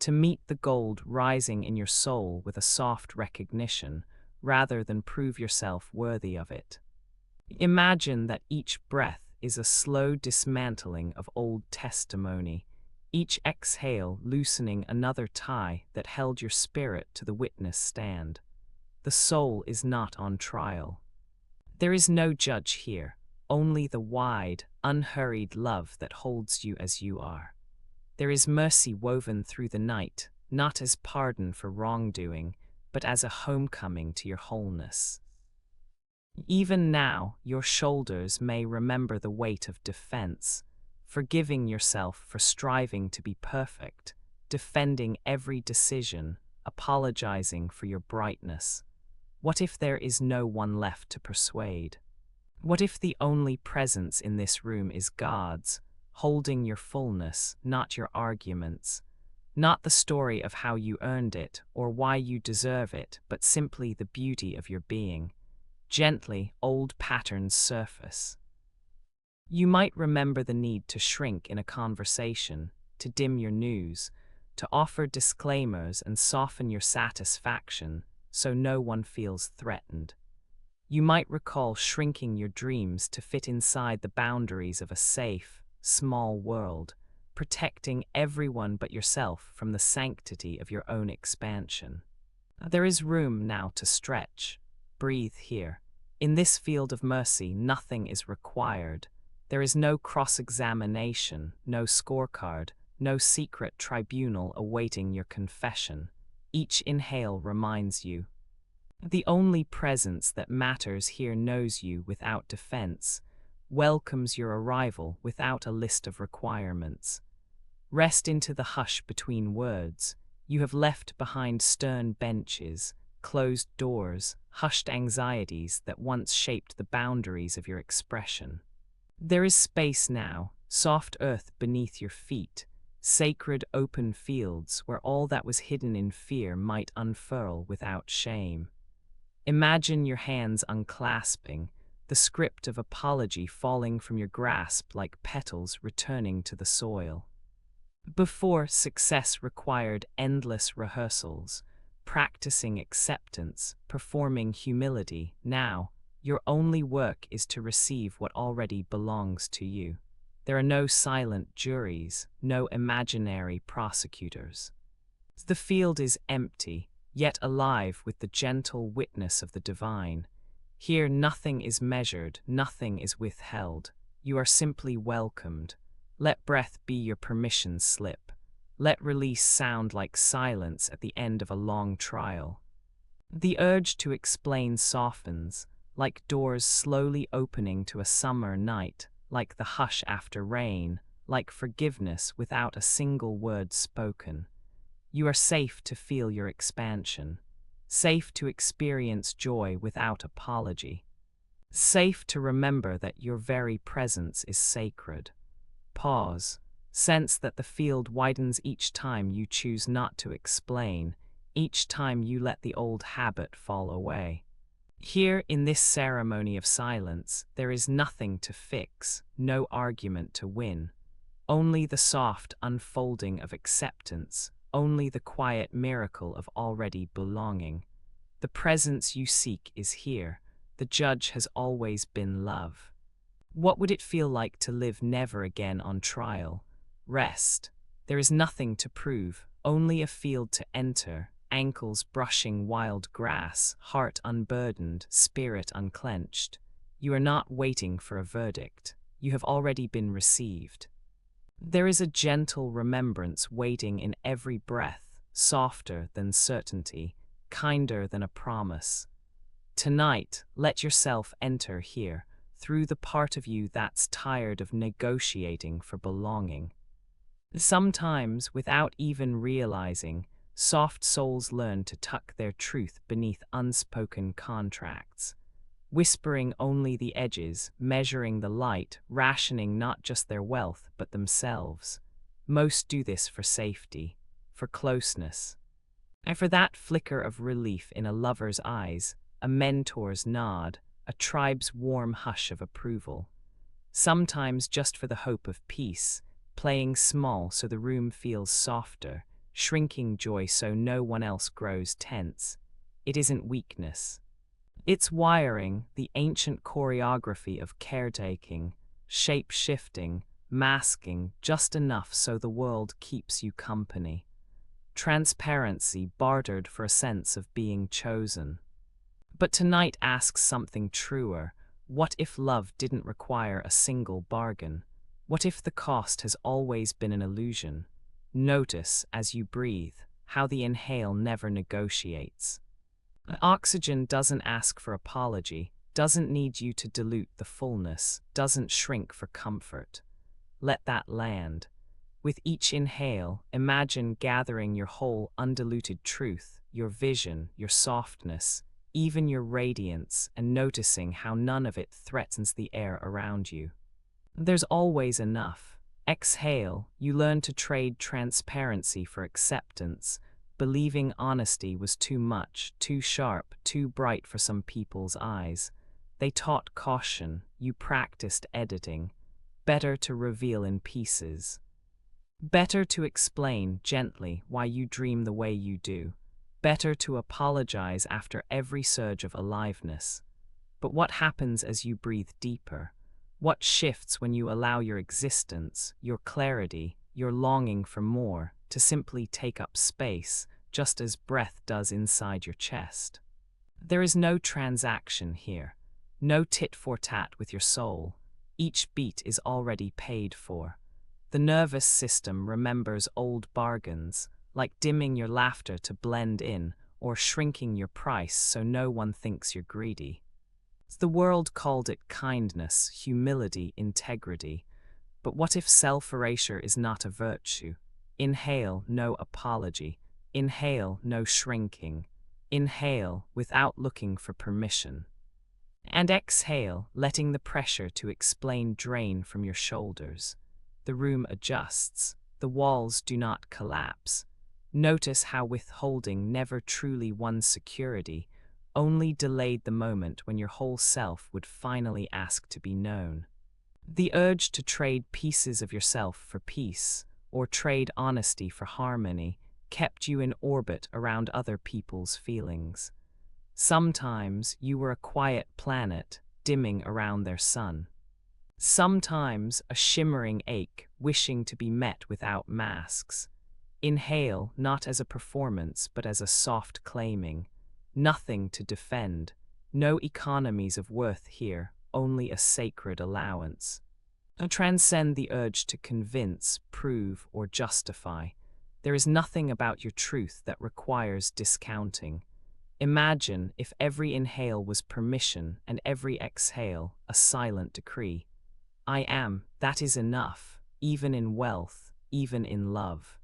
to meet the gold rising in your soul with a soft recognition, rather than prove yourself worthy of it. Imagine that each breath is a slow dismantling of old testimony, each exhale loosening another tie that held your spirit to the witness stand. The soul is not on trial. There is no judge here, only the wide, unhurried love that holds you as you are. There is mercy woven through the night, not as pardon for wrongdoing, but as a homecoming to your wholeness. Even now, your shoulders may remember the weight of defense, forgiving yourself for striving to be perfect, defending every decision, apologizing for your brightness. What if there is no one left to persuade? What if the only presence in this room is God's, holding your fullness, not your arguments, not the story of how you earned it or why you deserve it, but simply the beauty of your being? Gently, old patterns surface. You might remember the need to shrink in a conversation, to dim your news, to offer disclaimers and soften your satisfaction so no one feels threatened. You might recall shrinking your dreams to fit inside the boundaries of a safe, small world, protecting everyone but yourself from the sanctity of your own expansion. There is room now to stretch. Breathe here. In this field of mercy, nothing is required. There is no cross-examination, no scorecard, no secret tribunal awaiting your confession. Each inhale reminds you. The only presence that matters here knows you without defense, welcomes your arrival without a list of requirements. Rest into the hush between words. You have left behind stern benches, closed doors, hushed anxieties that once shaped the boundaries of your expression. There is space now, soft earth beneath your feet, sacred open fields where all that was hidden in fear might unfurl without shame. Imagine your hands unclasping, the script of apology falling from your grasp like petals returning to the soil. Before, success required endless rehearsals, practicing acceptance, performing humility. Now, your only work is to receive what already belongs to you. There are no silent juries, no imaginary prosecutors. The field is empty, yet alive with the gentle witness of the divine. Here nothing is measured, nothing is withheld. You are simply welcomed. Let breath be your permission slip. Let release sound like silence at the end of a long trial. The urge to explain softens, like doors slowly opening to a summer night, like the hush after rain, like forgiveness without a single word spoken. You are safe to feel your expansion, safe to experience joy without apology, safe to remember that your very presence is sacred. Pause. Sense that the field widens each time you choose not to explain, each time you let the old habit fall away. Here, in this ceremony of silence, there is nothing to fix, no argument to win. Only the soft unfolding of acceptance, only the quiet miracle of already belonging. The presence you seek is here. The judge has always been love. What would it feel like to live never again on trial? Rest. There is nothing to prove, only a field to enter, ankles brushing wild grass, heart unburdened, spirit unclenched. You are not waiting for a verdict. You have already been received. There is a gentle remembrance waiting in every breath, softer than certainty, kinder than a promise. Tonight, let yourself enter here, through the part of you that's tired of negotiating for belonging. Sometimes, without even realizing, soft souls learn to tuck their truth beneath unspoken contracts, whispering only the edges, measuring the light, rationing not just their wealth, but themselves. Most do this for safety, for closeness, and for that flicker of relief in a lover's eyes, a mentor's nod, a tribe's warm hush of approval. Sometimes just for the hope of peace, playing small so the room feels softer, shrinking joy so no one else grows tense. It isn't weakness. It's wiring, the ancient choreography of caretaking, shape-shifting, masking just enough so the world keeps you company. Transparency bartered for a sense of being chosen. But tonight asks something truer. What if love didn't require a single bargain? What if the cost has always been an illusion? Notice, as you breathe, how the inhale never negotiates. Oxygen doesn't ask for apology, doesn't need you to dilute the fullness, doesn't shrink for comfort. Let that land. With each inhale, imagine gathering your whole undiluted truth, your vision, your softness, even your radiance, and noticing how none of it threatens the air around you. There's always enough. Exhale, you learn to trade transparency for acceptance, believing honesty was too much, too sharp, too bright for some people's eyes. They taught caution, you practiced editing. Better to reveal in pieces. Better to explain gently why you dream the way you do. Better to apologize after every surge of aliveness. But what happens as you breathe deeper? What shifts when you allow your existence, your clarity, your longing for more, to simply take up space, just as breath does inside your chest? There is no transaction here, no tit-for-tat with your soul. Each beat is already paid for. The nervous system remembers old bargains, like dimming your laughter to blend in, or shrinking your price so no one thinks you're greedy. The world called it kindness, humility, integrity. But what if self-erasure is not a virtue? Inhale, no apology. Inhale, no shrinking. Inhale, without looking for permission. And exhale, letting the pressure to explain drain from your shoulders. The room adjusts. The walls do not collapse. Notice how withholding never truly won security, only delayed the moment when your whole self would finally ask to be known. The urge to trade pieces of yourself for peace, or trade honesty for harmony, kept you in orbit around other people's feelings. Sometimes you were a quiet planet, dimming around their sun. Sometimes a shimmering ache, wishing to be met without masks. Inhale, not as a performance, but as a soft claiming. Nothing to defend. No economies of worth here, only a sacred allowance. Transcend the urge to convince, prove, or justify. There is nothing about your truth that requires discounting. Imagine if every inhale was permission and every exhale a silent decree. I am, that is enough, even in wealth, even in love.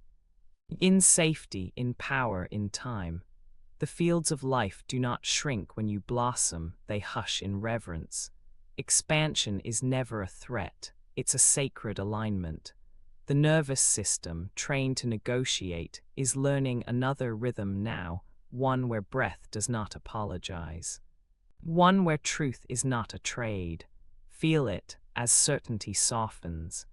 In safety, in power, in time. The fields of life do not shrink when you blossom, they hush in reverence. Expansion is never a threat, it's a sacred alignment. The nervous system, trained to negotiate, is learning another rhythm now, one where breath does not apologize. One where truth is not a trade. Feel it as certainty softens,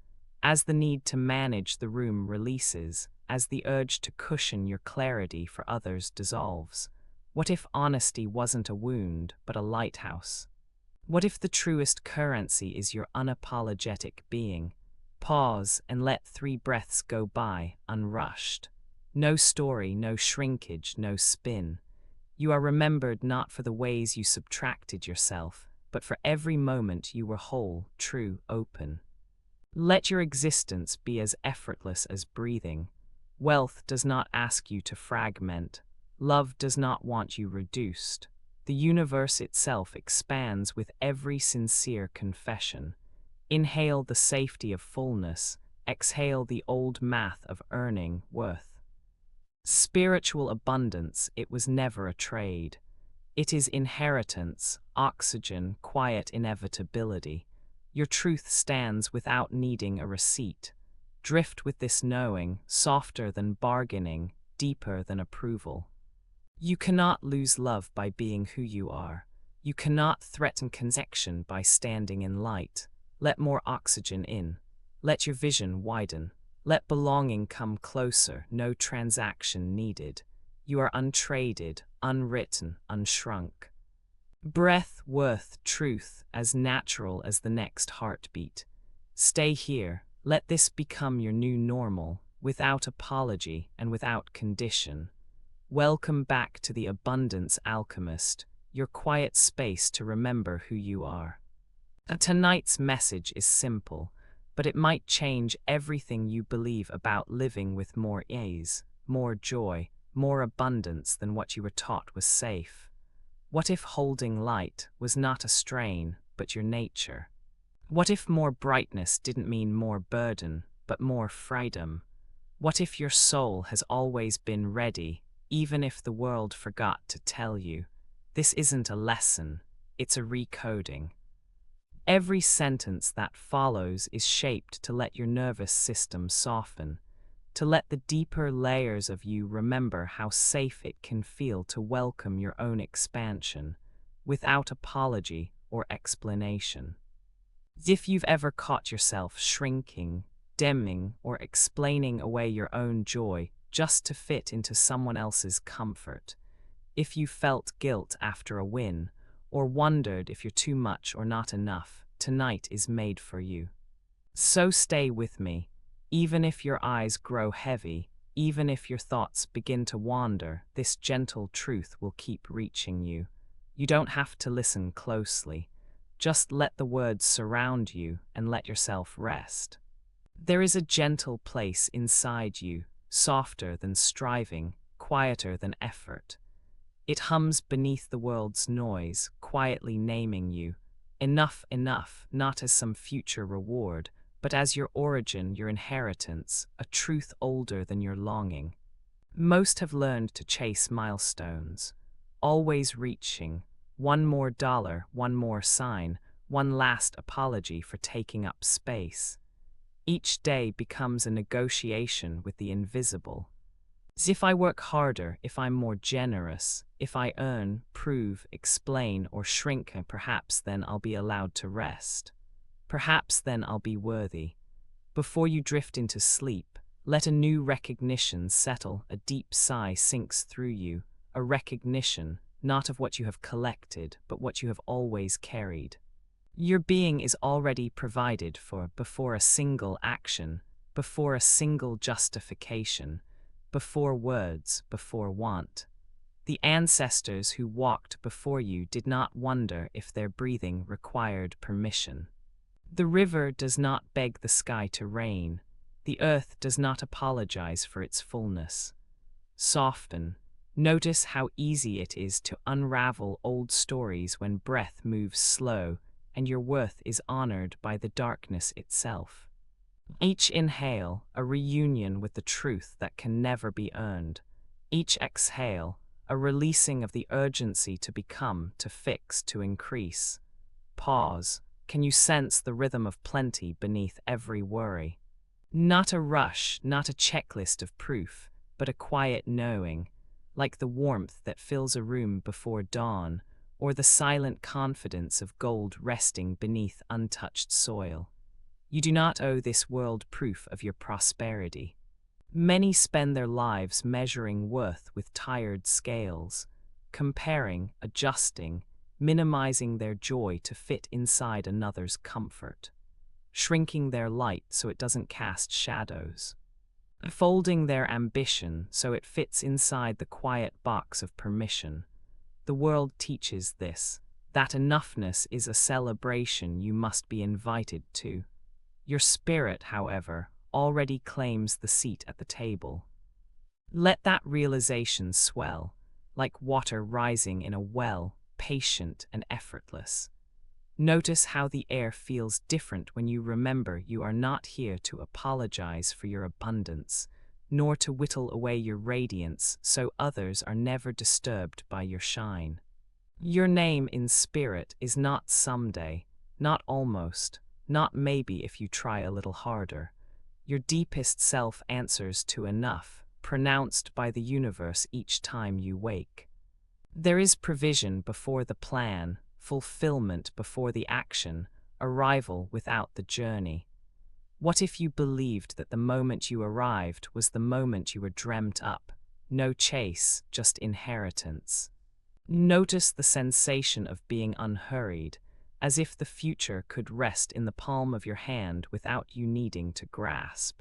as the need to manage the room releases, as the urge to cushion your clarity for others dissolves. What if honesty wasn't a wound, but a lighthouse? What if the truest currency is your unapologetic being? Pause and let 3 breaths go by, unrushed. No story, no shrinkage, no spin. You are remembered not for the ways you subtracted yourself, but for every moment you were whole, true, open. Let your existence be as effortless as breathing. Wealth does not ask you to fragment. Love does not want you reduced. The universe itself expands with every sincere confession. Inhale the safety of fullness. Exhale the old math of earning worth. Spiritual abundance, it was never a trade. It is inheritance, oxygen, quiet inevitability. Your truth stands without needing a receipt. Drift with this knowing, softer than bargaining, deeper than approval. You cannot lose love by being who you are. You cannot threaten connection by standing in light. Let more oxygen in. Let your vision widen. Let belonging come closer, no transaction needed. You are untraded, unwritten, unshrunk. Breath, worth, truth, as natural as the next heartbeat. Stay here, let this become your new normal, without apology and without condition. Welcome back to the Abundance Alchemist, your quiet space to remember who you are. Tonight's message is simple, but it might change everything you believe about living with more ease, more joy, more abundance than what you were taught was safe. What if holding light was not a strain, but your nature? What if more brightness didn't mean more burden, but more freedom? What if your soul has always been ready, even if the world forgot to tell you? This isn't a lesson, it's a recoding. Every sentence that follows is shaped to let your nervous system soften, to let the deeper layers of you remember how safe it can feel to welcome your own expansion, without apology or explanation. If you've ever caught yourself shrinking, dimming, or explaining away your own joy just to fit into someone else's comfort, if you felt guilt after a win, or wondered if you're too much or not enough, tonight is made for you. So stay with me, even if your eyes grow heavy, even if your thoughts begin to wander, this gentle truth will keep reaching you. You don't have to listen closely. Just let the words surround you and let yourself rest. There is a gentle place inside you, softer than striving, quieter than effort. It hums beneath the world's noise, quietly naming you. Enough, enough, not as some future reward, but as your origin, your inheritance, a truth older than your longing. Most have learned to chase milestones, always reaching, one more dollar, one more sign, one last apology for taking up space. Each day becomes a negotiation with the invisible. If I work harder, if I'm more generous, if I earn, prove, explain, or shrink, perhaps then I'll be allowed to rest. Perhaps then I'll be worthy. Before you drift into sleep, let a new recognition settle. A deep sigh sinks through you, a recognition, not of what you have collected, but what you have always carried. Your being is already provided for before a single action, before a single justification, before words, before want. The ancestors who walked before you did not wonder if their breathing required permission. The river does not beg the sky to rain. The earth does not apologize for its fullness. Soften. Notice how easy it is to unravel old stories when breath moves slow and your worth is honored by the darkness itself. Each inhale, a reunion with the truth that can never be earned. Each exhale, a releasing of the urgency to become, to fix, to increase. Pause. Can you sense the rhythm of plenty beneath every worry? Not a rush, not a checklist of proof, but a quiet knowing, like the warmth that fills a room before dawn, or the silent confidence of gold resting beneath untouched soil. You do not owe this world proof of your prosperity. Many spend their lives measuring worth with tired scales, comparing, adjusting, minimizing their joy to fit inside another's comfort, shrinking their light so it doesn't cast shadows, folding their ambition so it fits inside the quiet box of permission. The world teaches this, that enoughness is a celebration you must be invited to. Your spirit, however, already claims the seat at the table. Let that realization swell, like water rising in a well, patient and effortless. Notice how the air feels different when you remember you are not here to apologize for your abundance, nor to whittle away your radiance so others are never disturbed by your shine. Your name in spirit is not someday, not almost, not maybe if you try a little harder. Your deepest self answers to enough, pronounced by the universe each time you wake. There is provision before the plan, fulfillment before the action, arrival without the journey. What if you believed that the moment you arrived was the moment you were dreamt up? No chase, just inheritance. Notice the sensation of being unhurried, as if the future could rest in the palm of your hand without you needing to grasp.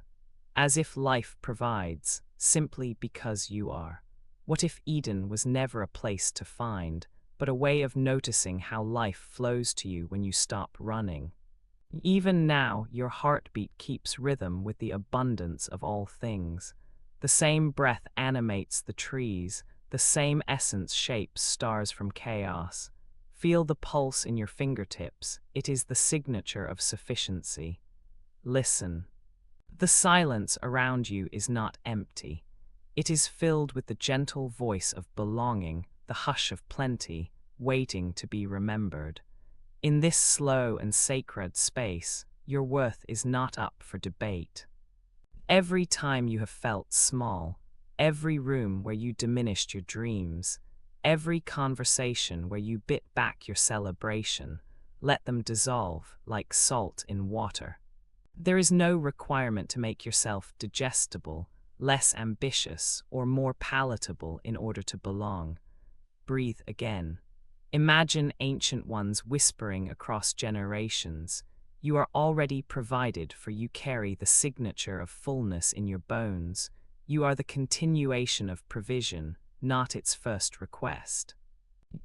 As if life provides, simply because you are. What if Eden was never a place to find, but a way of noticing how life flows to you when you stop running? Even now, your heartbeat keeps rhythm with the abundance of all things. The same breath animates the trees, the same essence shapes stars from chaos. Feel the pulse in your fingertips. It is the signature of sufficiency. Listen. The silence around you is not empty. It is filled with the gentle voice of belonging, the hush of plenty, waiting to be remembered. In this slow and sacred space, your worth is not up for debate. Every time you have felt small, every room where you diminished your dreams, every conversation where you bit back your celebration, let them dissolve like salt in water. There is no requirement to make yourself digestible, less ambitious, or more palatable in order to belong. Breathe again. Imagine ancient ones whispering across generations. You are already provided, for you carry the signature of fullness in your bones. You are the continuation of provision, not its first request.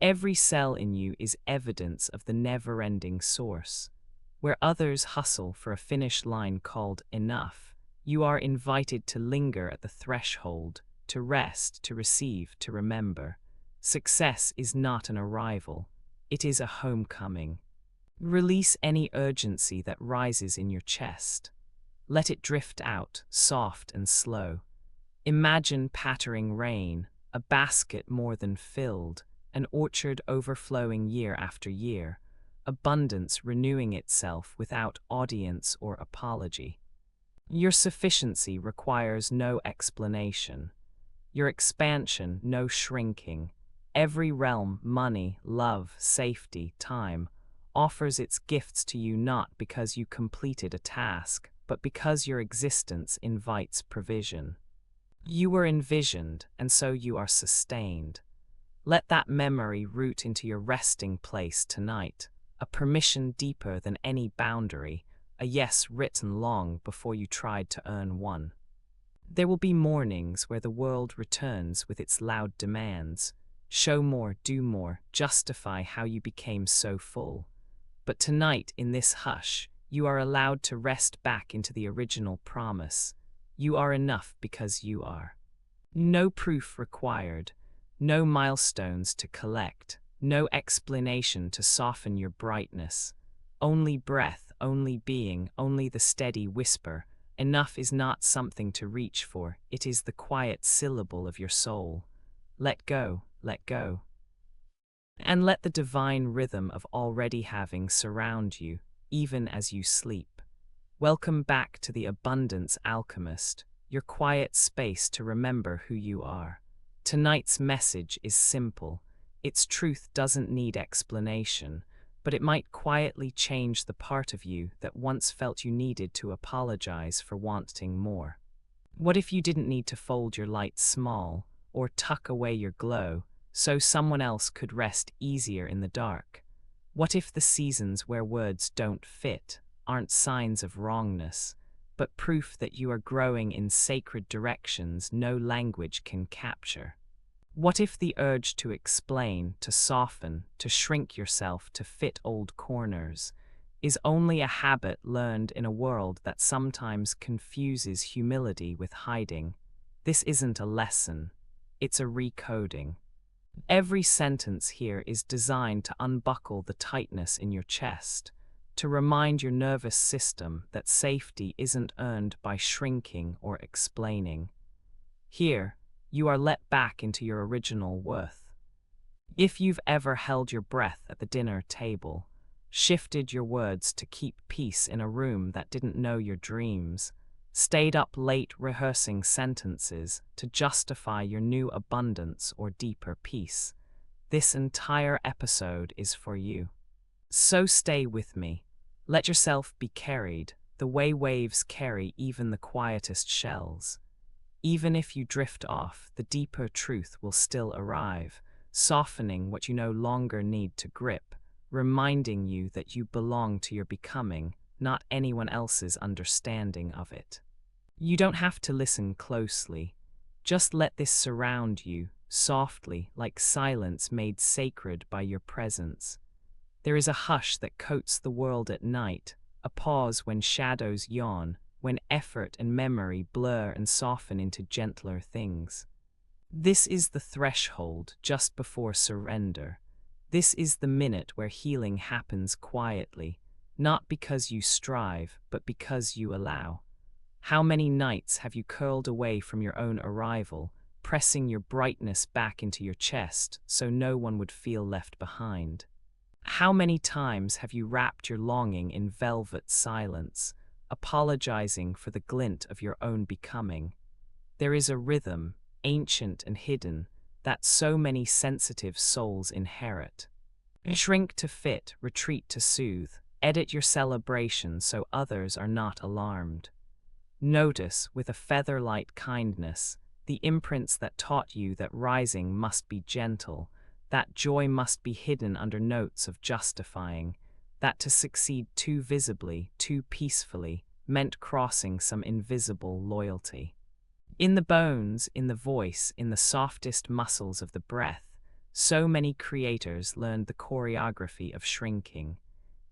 Every cell in you is evidence of the never-ending source. Where others hustle for a finish line called enough, you are invited to linger at the threshold, to rest, to receive, to remember. Success is not an arrival, it is a homecoming. Release any urgency that rises in your chest. Let it drift out, soft and slow. Imagine pattering rain, a basket more than filled, an orchard overflowing year after year, abundance renewing itself without audience or apology. Your sufficiency requires no explanation. Your expansion, no shrinking. Every realm, money, love, safety, time, offers its gifts to you not because you completed a task, but because your existence invites provision. You were envisioned, and so you are sustained. Let that memory root into your resting place tonight, a permission deeper than any boundary, a yes written long before you tried to earn one. There will be mornings where the world returns with its loud demands. Show more, do more, justify how you became so full. But tonight, in this hush, you are allowed to rest back into the original promise. You are enough because you are. No proof required, no milestones to collect, no explanation to soften your brightness. Only breath, only being, only the steady whisper. Enough is not something to reach for, it is the quiet syllable of your soul. Let go, let go. And let the divine rhythm of already having surround you, even as you sleep. Welcome back to the Abundance Alchemist, your quiet space to remember who you are. Tonight's message is simple. Its truth doesn't need explanation, but it might quietly change the part of you that once felt you needed to apologize for wanting more. What if you didn't need to fold your light small, or tuck away your glow, so someone else could rest easier in the dark? What if the seasons where words don't fit aren't signs of wrongness, but proof that you are growing in sacred directions no language can capture? What if the urge to explain, to soften, to shrink yourself to fit old corners is only a habit learned in a world that sometimes confuses humility with hiding. This isn't a lesson, it's a recoding. Every sentence here is designed to unbuckle the tightness in your chest, to remind your nervous system that safety isn't earned by shrinking or explaining. Here, you are let back into your original worth. If you've ever held your breath at the dinner table, shifted your words to keep peace in a room that didn't know your dreams, stayed up late rehearsing sentences to justify your new abundance or deeper peace, this entire episode is for you. So stay with me. Let yourself be carried, the way waves carry even the quietest shells. Even if you drift off, the deeper truth will still arrive, softening what you no longer need to grip, reminding you that you belong to your becoming, not anyone else's understanding of it. You don't have to listen closely. Just let this surround you, softly, like silence made sacred by your presence. There is a hush that coats the world at night, a pause when shadows yawn, when effort and memory blur and soften into gentler things. This is the threshold just before surrender. This is the minute where healing happens quietly, not because you strive, but because you allow. How many nights have you curled away from your own arrival, pressing your brightness back into your chest so no one would feel left behind? How many times have you wrapped your longing in velvet silence, apologizing for the glint of your own becoming? There is a rhythm, ancient and hidden, that so many sensitive souls inherit. Shrink to fit, retreat to soothe, edit your celebration so others are not alarmed. Notice, with a feather-light kindness, the imprints that taught you that rising must be gentle, that joy must be hidden under notes of justifying, that to succeed too visibly, too peacefully, meant crossing some invisible loyalty. In the bones, in the voice, in the softest muscles of the breath, so many creators learned the choreography of shrinking.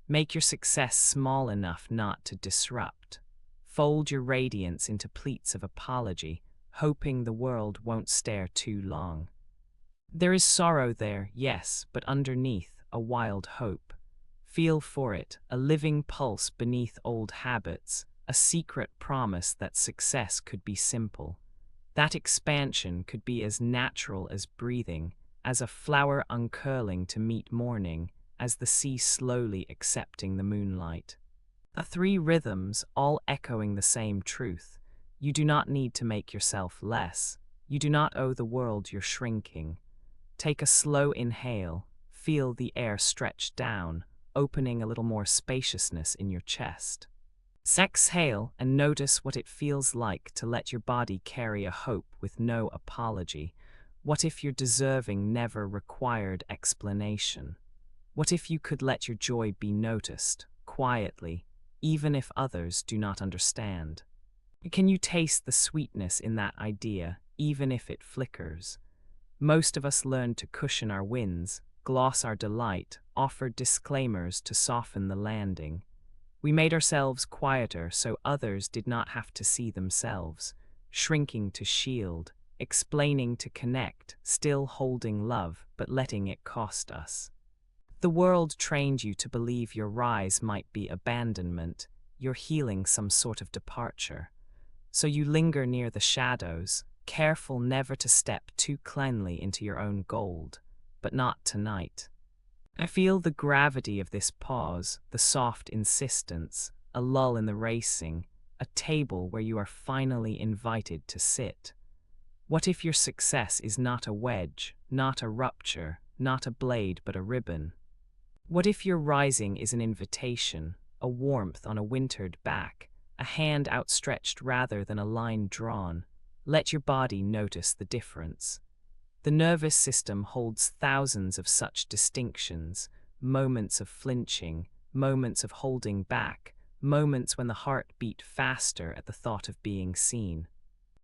Make your success small enough not to disrupt. Fold your radiance into pleats of apology, hoping the world won't stare too long. There is sorrow there, yes, but underneath, a wild hope. Feel for it, a living pulse beneath old habits, a secret promise that success could be simple. That expansion could be as natural as breathing, as a flower uncurling to meet morning, as the sea slowly accepting the moonlight. The three rhythms, all echoing the same truth. You do not need to make yourself less. You do not owe the world your shrinking. Take a slow inhale, feel the air stretch down, opening a little more spaciousness in your chest. Exhale and notice what it feels like to let your body carry a hope with no apology. What if your deserving never required explanation? What if you could let your joy be noticed, quietly, even if others do not understand? Can you taste the sweetness in that idea, even if it flickers? Most of us learn to cushion our wins, gloss our delight, offer disclaimers to soften the landing. We made ourselves quieter so others did not have to see themselves, shrinking to shield, explaining to connect, still holding love, but letting it cost us. The world trained you to believe your rise might be abandonment, your healing some sort of departure. So you linger near the shadows, careful never to step too cleanly into your own gold, but not tonight. I feel the gravity of this pause, the soft insistence, a lull in the racing, a table where you are finally invited to sit. What if your success is not a wedge, not a rupture, not a blade but a ribbon? What if your rising is an invitation, a warmth on a wintered back, a hand outstretched rather than a line drawn? Let your body notice the difference. The nervous system holds thousands of such distinctions, moments of flinching, moments of holding back, moments when the heart beat faster at the thought of being seen.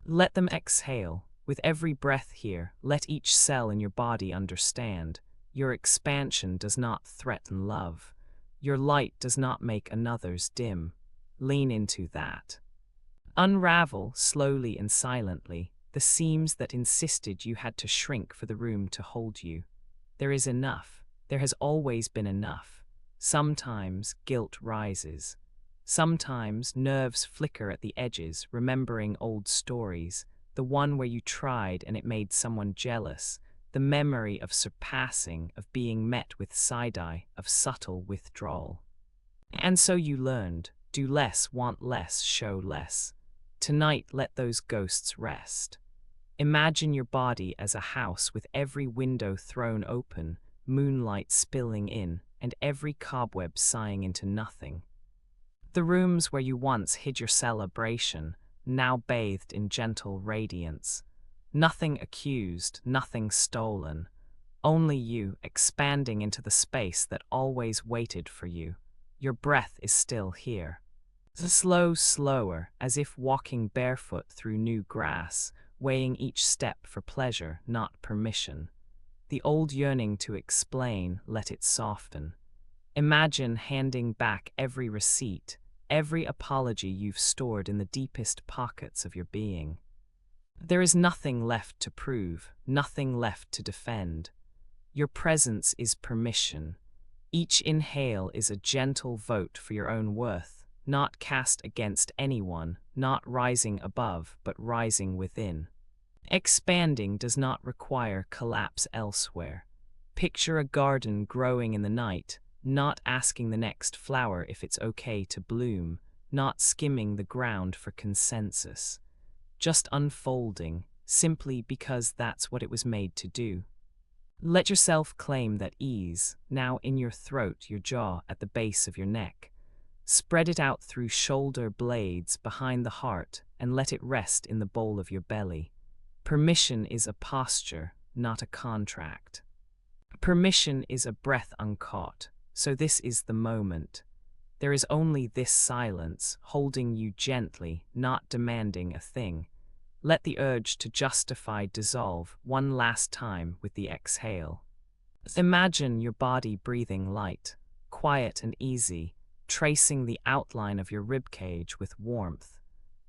Let them exhale. With every breath here, let each cell in your body understand. Your expansion does not threaten love. Your light does not make another's dim. Lean into that. Unravel, slowly and silently, the seams that insisted you had to shrink for the room to hold you. There is enough. There has always been enough. Sometimes guilt rises. Sometimes nerves flicker at the edges, remembering old stories, the one where you tried and it made someone jealous, the memory of surpassing, of being met with side-eye, of subtle withdrawal. And so you learned, do less, want less, show less. Tonight, let those ghosts rest. Imagine your body as a house with every window thrown open, moonlight spilling in, and every cobweb sighing into nothing. The rooms where you once hid your celebration, now bathed in gentle radiance. Nothing accused, nothing stolen. Only you, expanding into the space that always waited for you. Your breath is still here. Slow, slower, as if walking barefoot through new grass, weighing each step for pleasure, not permission. The old yearning to explain, let it soften. Imagine handing back every receipt, every apology you've stored in the deepest pockets of your being. There is nothing left to prove, nothing left to defend. Your presence is permission. Each inhale is a gentle vote for your own worth, not cast against anyone, not rising above, but rising within. Expanding does not require collapse elsewhere. Picture a garden growing in the night, not asking the next flower if it's okay to bloom, not skimming the ground for consensus. Just unfolding, simply because that's what it was made to do. Let yourself claim that ease, now in your throat, your jaw, at the base of your neck. Spread it out through shoulder blades, behind the heart, and let it rest in the bowl of your belly. Permission is a posture, not a contract. Permission is a breath uncaught, so this is the moment. There is only this silence, holding you gently, not demanding a thing. Let the urge to justify dissolve one last time with the exhale. Imagine your body breathing light, quiet and easy, tracing the outline of your ribcage with warmth.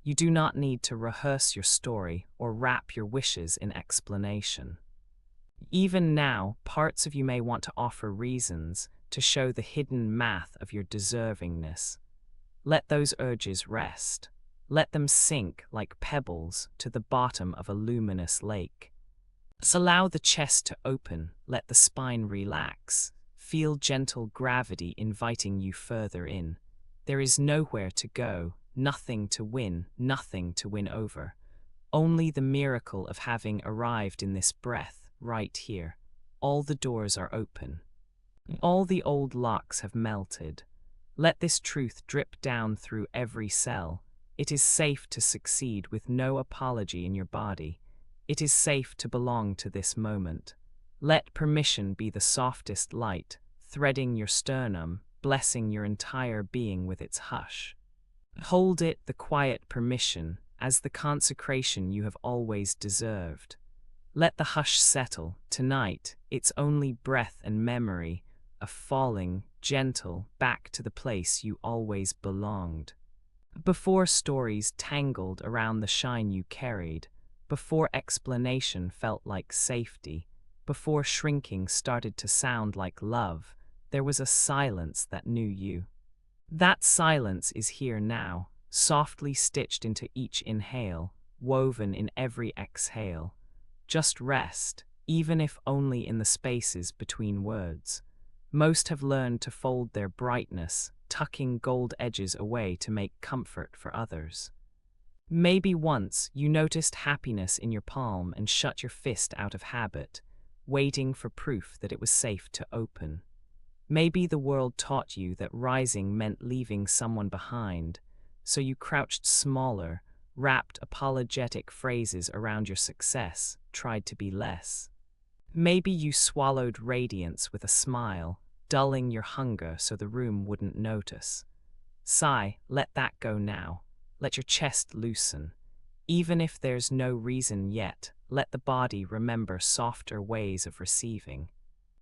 You do not need to rehearse your story or wrap your wishes in explanation. Even now, parts of you may want to offer reasons to show the hidden math of your deservingness. Let those urges rest. Let them sink like pebbles to the bottom of a luminous lake. Allow the chest to open, let the spine relax. Feel gentle gravity inviting you further in. There is nowhere to go, nothing to win, nothing to win over. Only the miracle of having arrived in this breath, right here. All the doors are open. All the old locks have melted. Let this truth drip down through every cell. It is safe to succeed with no apology in your body. It is safe to belong to this moment. Let permission be the softest light, threading your sternum, blessing your entire being with its hush. Hold it, the quiet permission, as the consecration you have always deserved. Let the hush settle. Tonight, it's only breath and memory, a falling, gentle, back to the place you always belonged. Before stories tangled around the shine you carried, before explanation felt like safety, before shrinking started to sound like love, there was a silence that knew you. That silence is here now, softly stitched into each inhale, woven in every exhale. Just rest, even if only in the spaces between words. Most have learned to fold their brightness, tucking gold edges away to make comfort for others. Maybe once you noticed happiness in your palm and shut your fist out of habit, waiting for proof that it was safe to open. Maybe the world taught you that rising meant leaving someone behind, so you crouched smaller, wrapped apologetic phrases around your success, tried to be less. Maybe you swallowed radiance with a smile, dulling your hunger so the room wouldn't notice. Sigh, let that go now. Let your chest loosen. Even if there's no reason yet, let the body remember softer ways of receiving.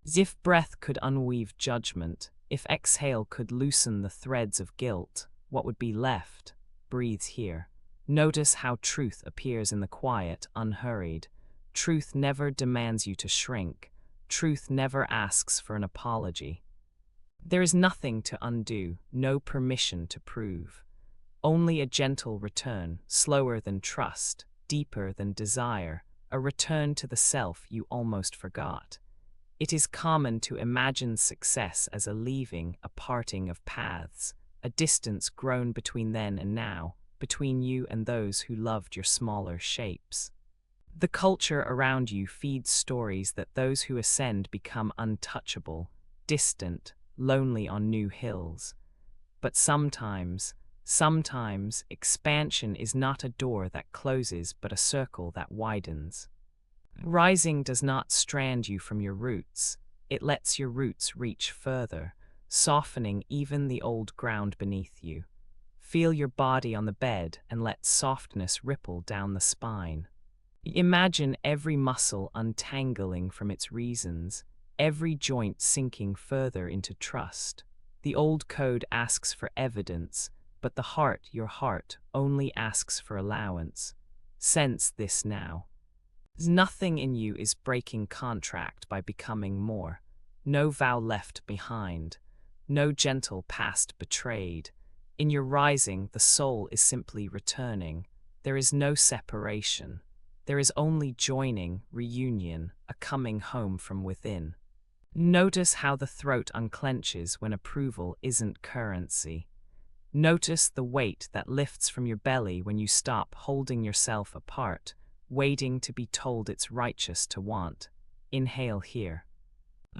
As if breath could unweave judgment, If exhale could loosen the threads of guilt, what would be left? Breathe here. Notice how truth appears in the quiet, unhurried. Truth never demands you to shrink. Truth never asks for an apology. There is nothing to undo, no permission to prove. Only a gentle return, slower than trust, deeper than desire, a return to the self you almost forgot. It is common to imagine success as a leaving, a parting of paths, a distance grown between then and now, between you and those who loved your smaller shapes. The culture around you feeds stories that those who ascend become untouchable, distant, lonely on new hills. But sometimes, expansion is not a door that closes but a circle that widens. Rising does not strand you from your roots, it lets your roots reach further, softening even the old ground beneath you. Feel your body on the bed and let softness ripple down the spine. Imagine every muscle untangling from its reasons, every joint sinking further into trust. The old code asks for evidence, but the heart, your heart, only asks for allowance. Sense this now. Nothing in you is breaking contract by becoming more. No vow left behind. No gentle past betrayed. In your rising, the soul is simply returning. There is no separation. There is only joining, reunion, a coming home from within. Notice how the throat unclenches when approval isn't currency. Notice the weight that lifts from your belly when you stop holding yourself apart, waiting to be told it's righteous to want. Inhale here.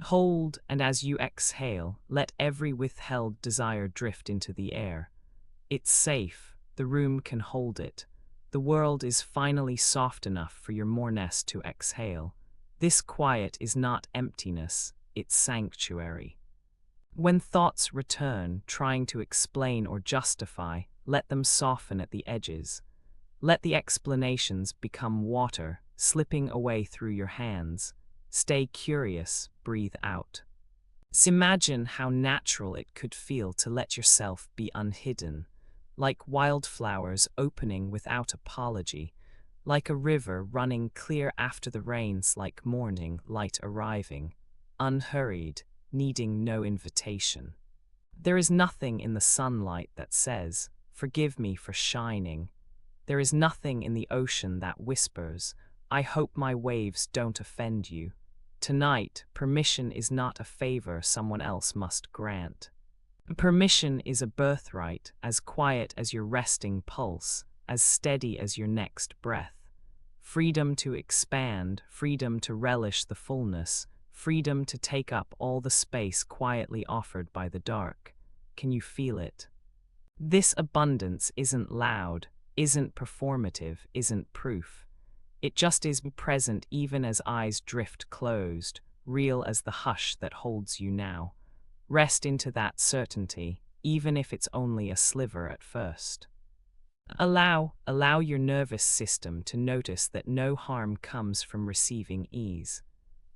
Hold, and as you exhale, let every withheld desire drift into the air. It's safe, the room can hold it. The world is finally soft enough for your moreness to exhale. This quiet is not emptiness, it's sanctuary. When thoughts return, trying to explain or justify, let them soften at the edges. Let the explanations become water, slipping away through your hands. Stay curious, breathe out. Imagine how natural it could feel to let yourself be unhidden, like wildflowers opening without apology, like a river running clear after the rains, like morning light arriving, unhurried, needing no invitation. There is nothing in the sunlight that says, "Forgive me for shining." There is nothing in the ocean that whispers, "I hope my waves don't offend you." Tonight, permission is not a favor someone else must grant. Permission is a birthright, as quiet as your resting pulse, as steady as your next breath. Freedom to expand, freedom to relish the fullness, freedom to take up all the space quietly offered by the dark. Can you feel it? This abundance isn't loud, isn't performative, isn't proof. It just is present even as eyes drift closed, real as the hush that holds you now. Rest into that certainty, even if it's only a sliver at first. Allow your nervous system to notice that no harm comes from receiving ease.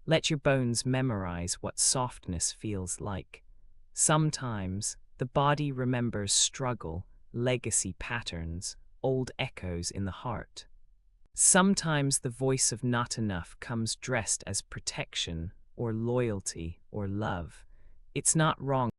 Let your bones memorize what softness feels like. Sometimes, the body remembers struggle, legacy patterns, old echoes in the heart. Sometimes the voice of not enough comes dressed as protection, or loyalty, or love. It's not wrong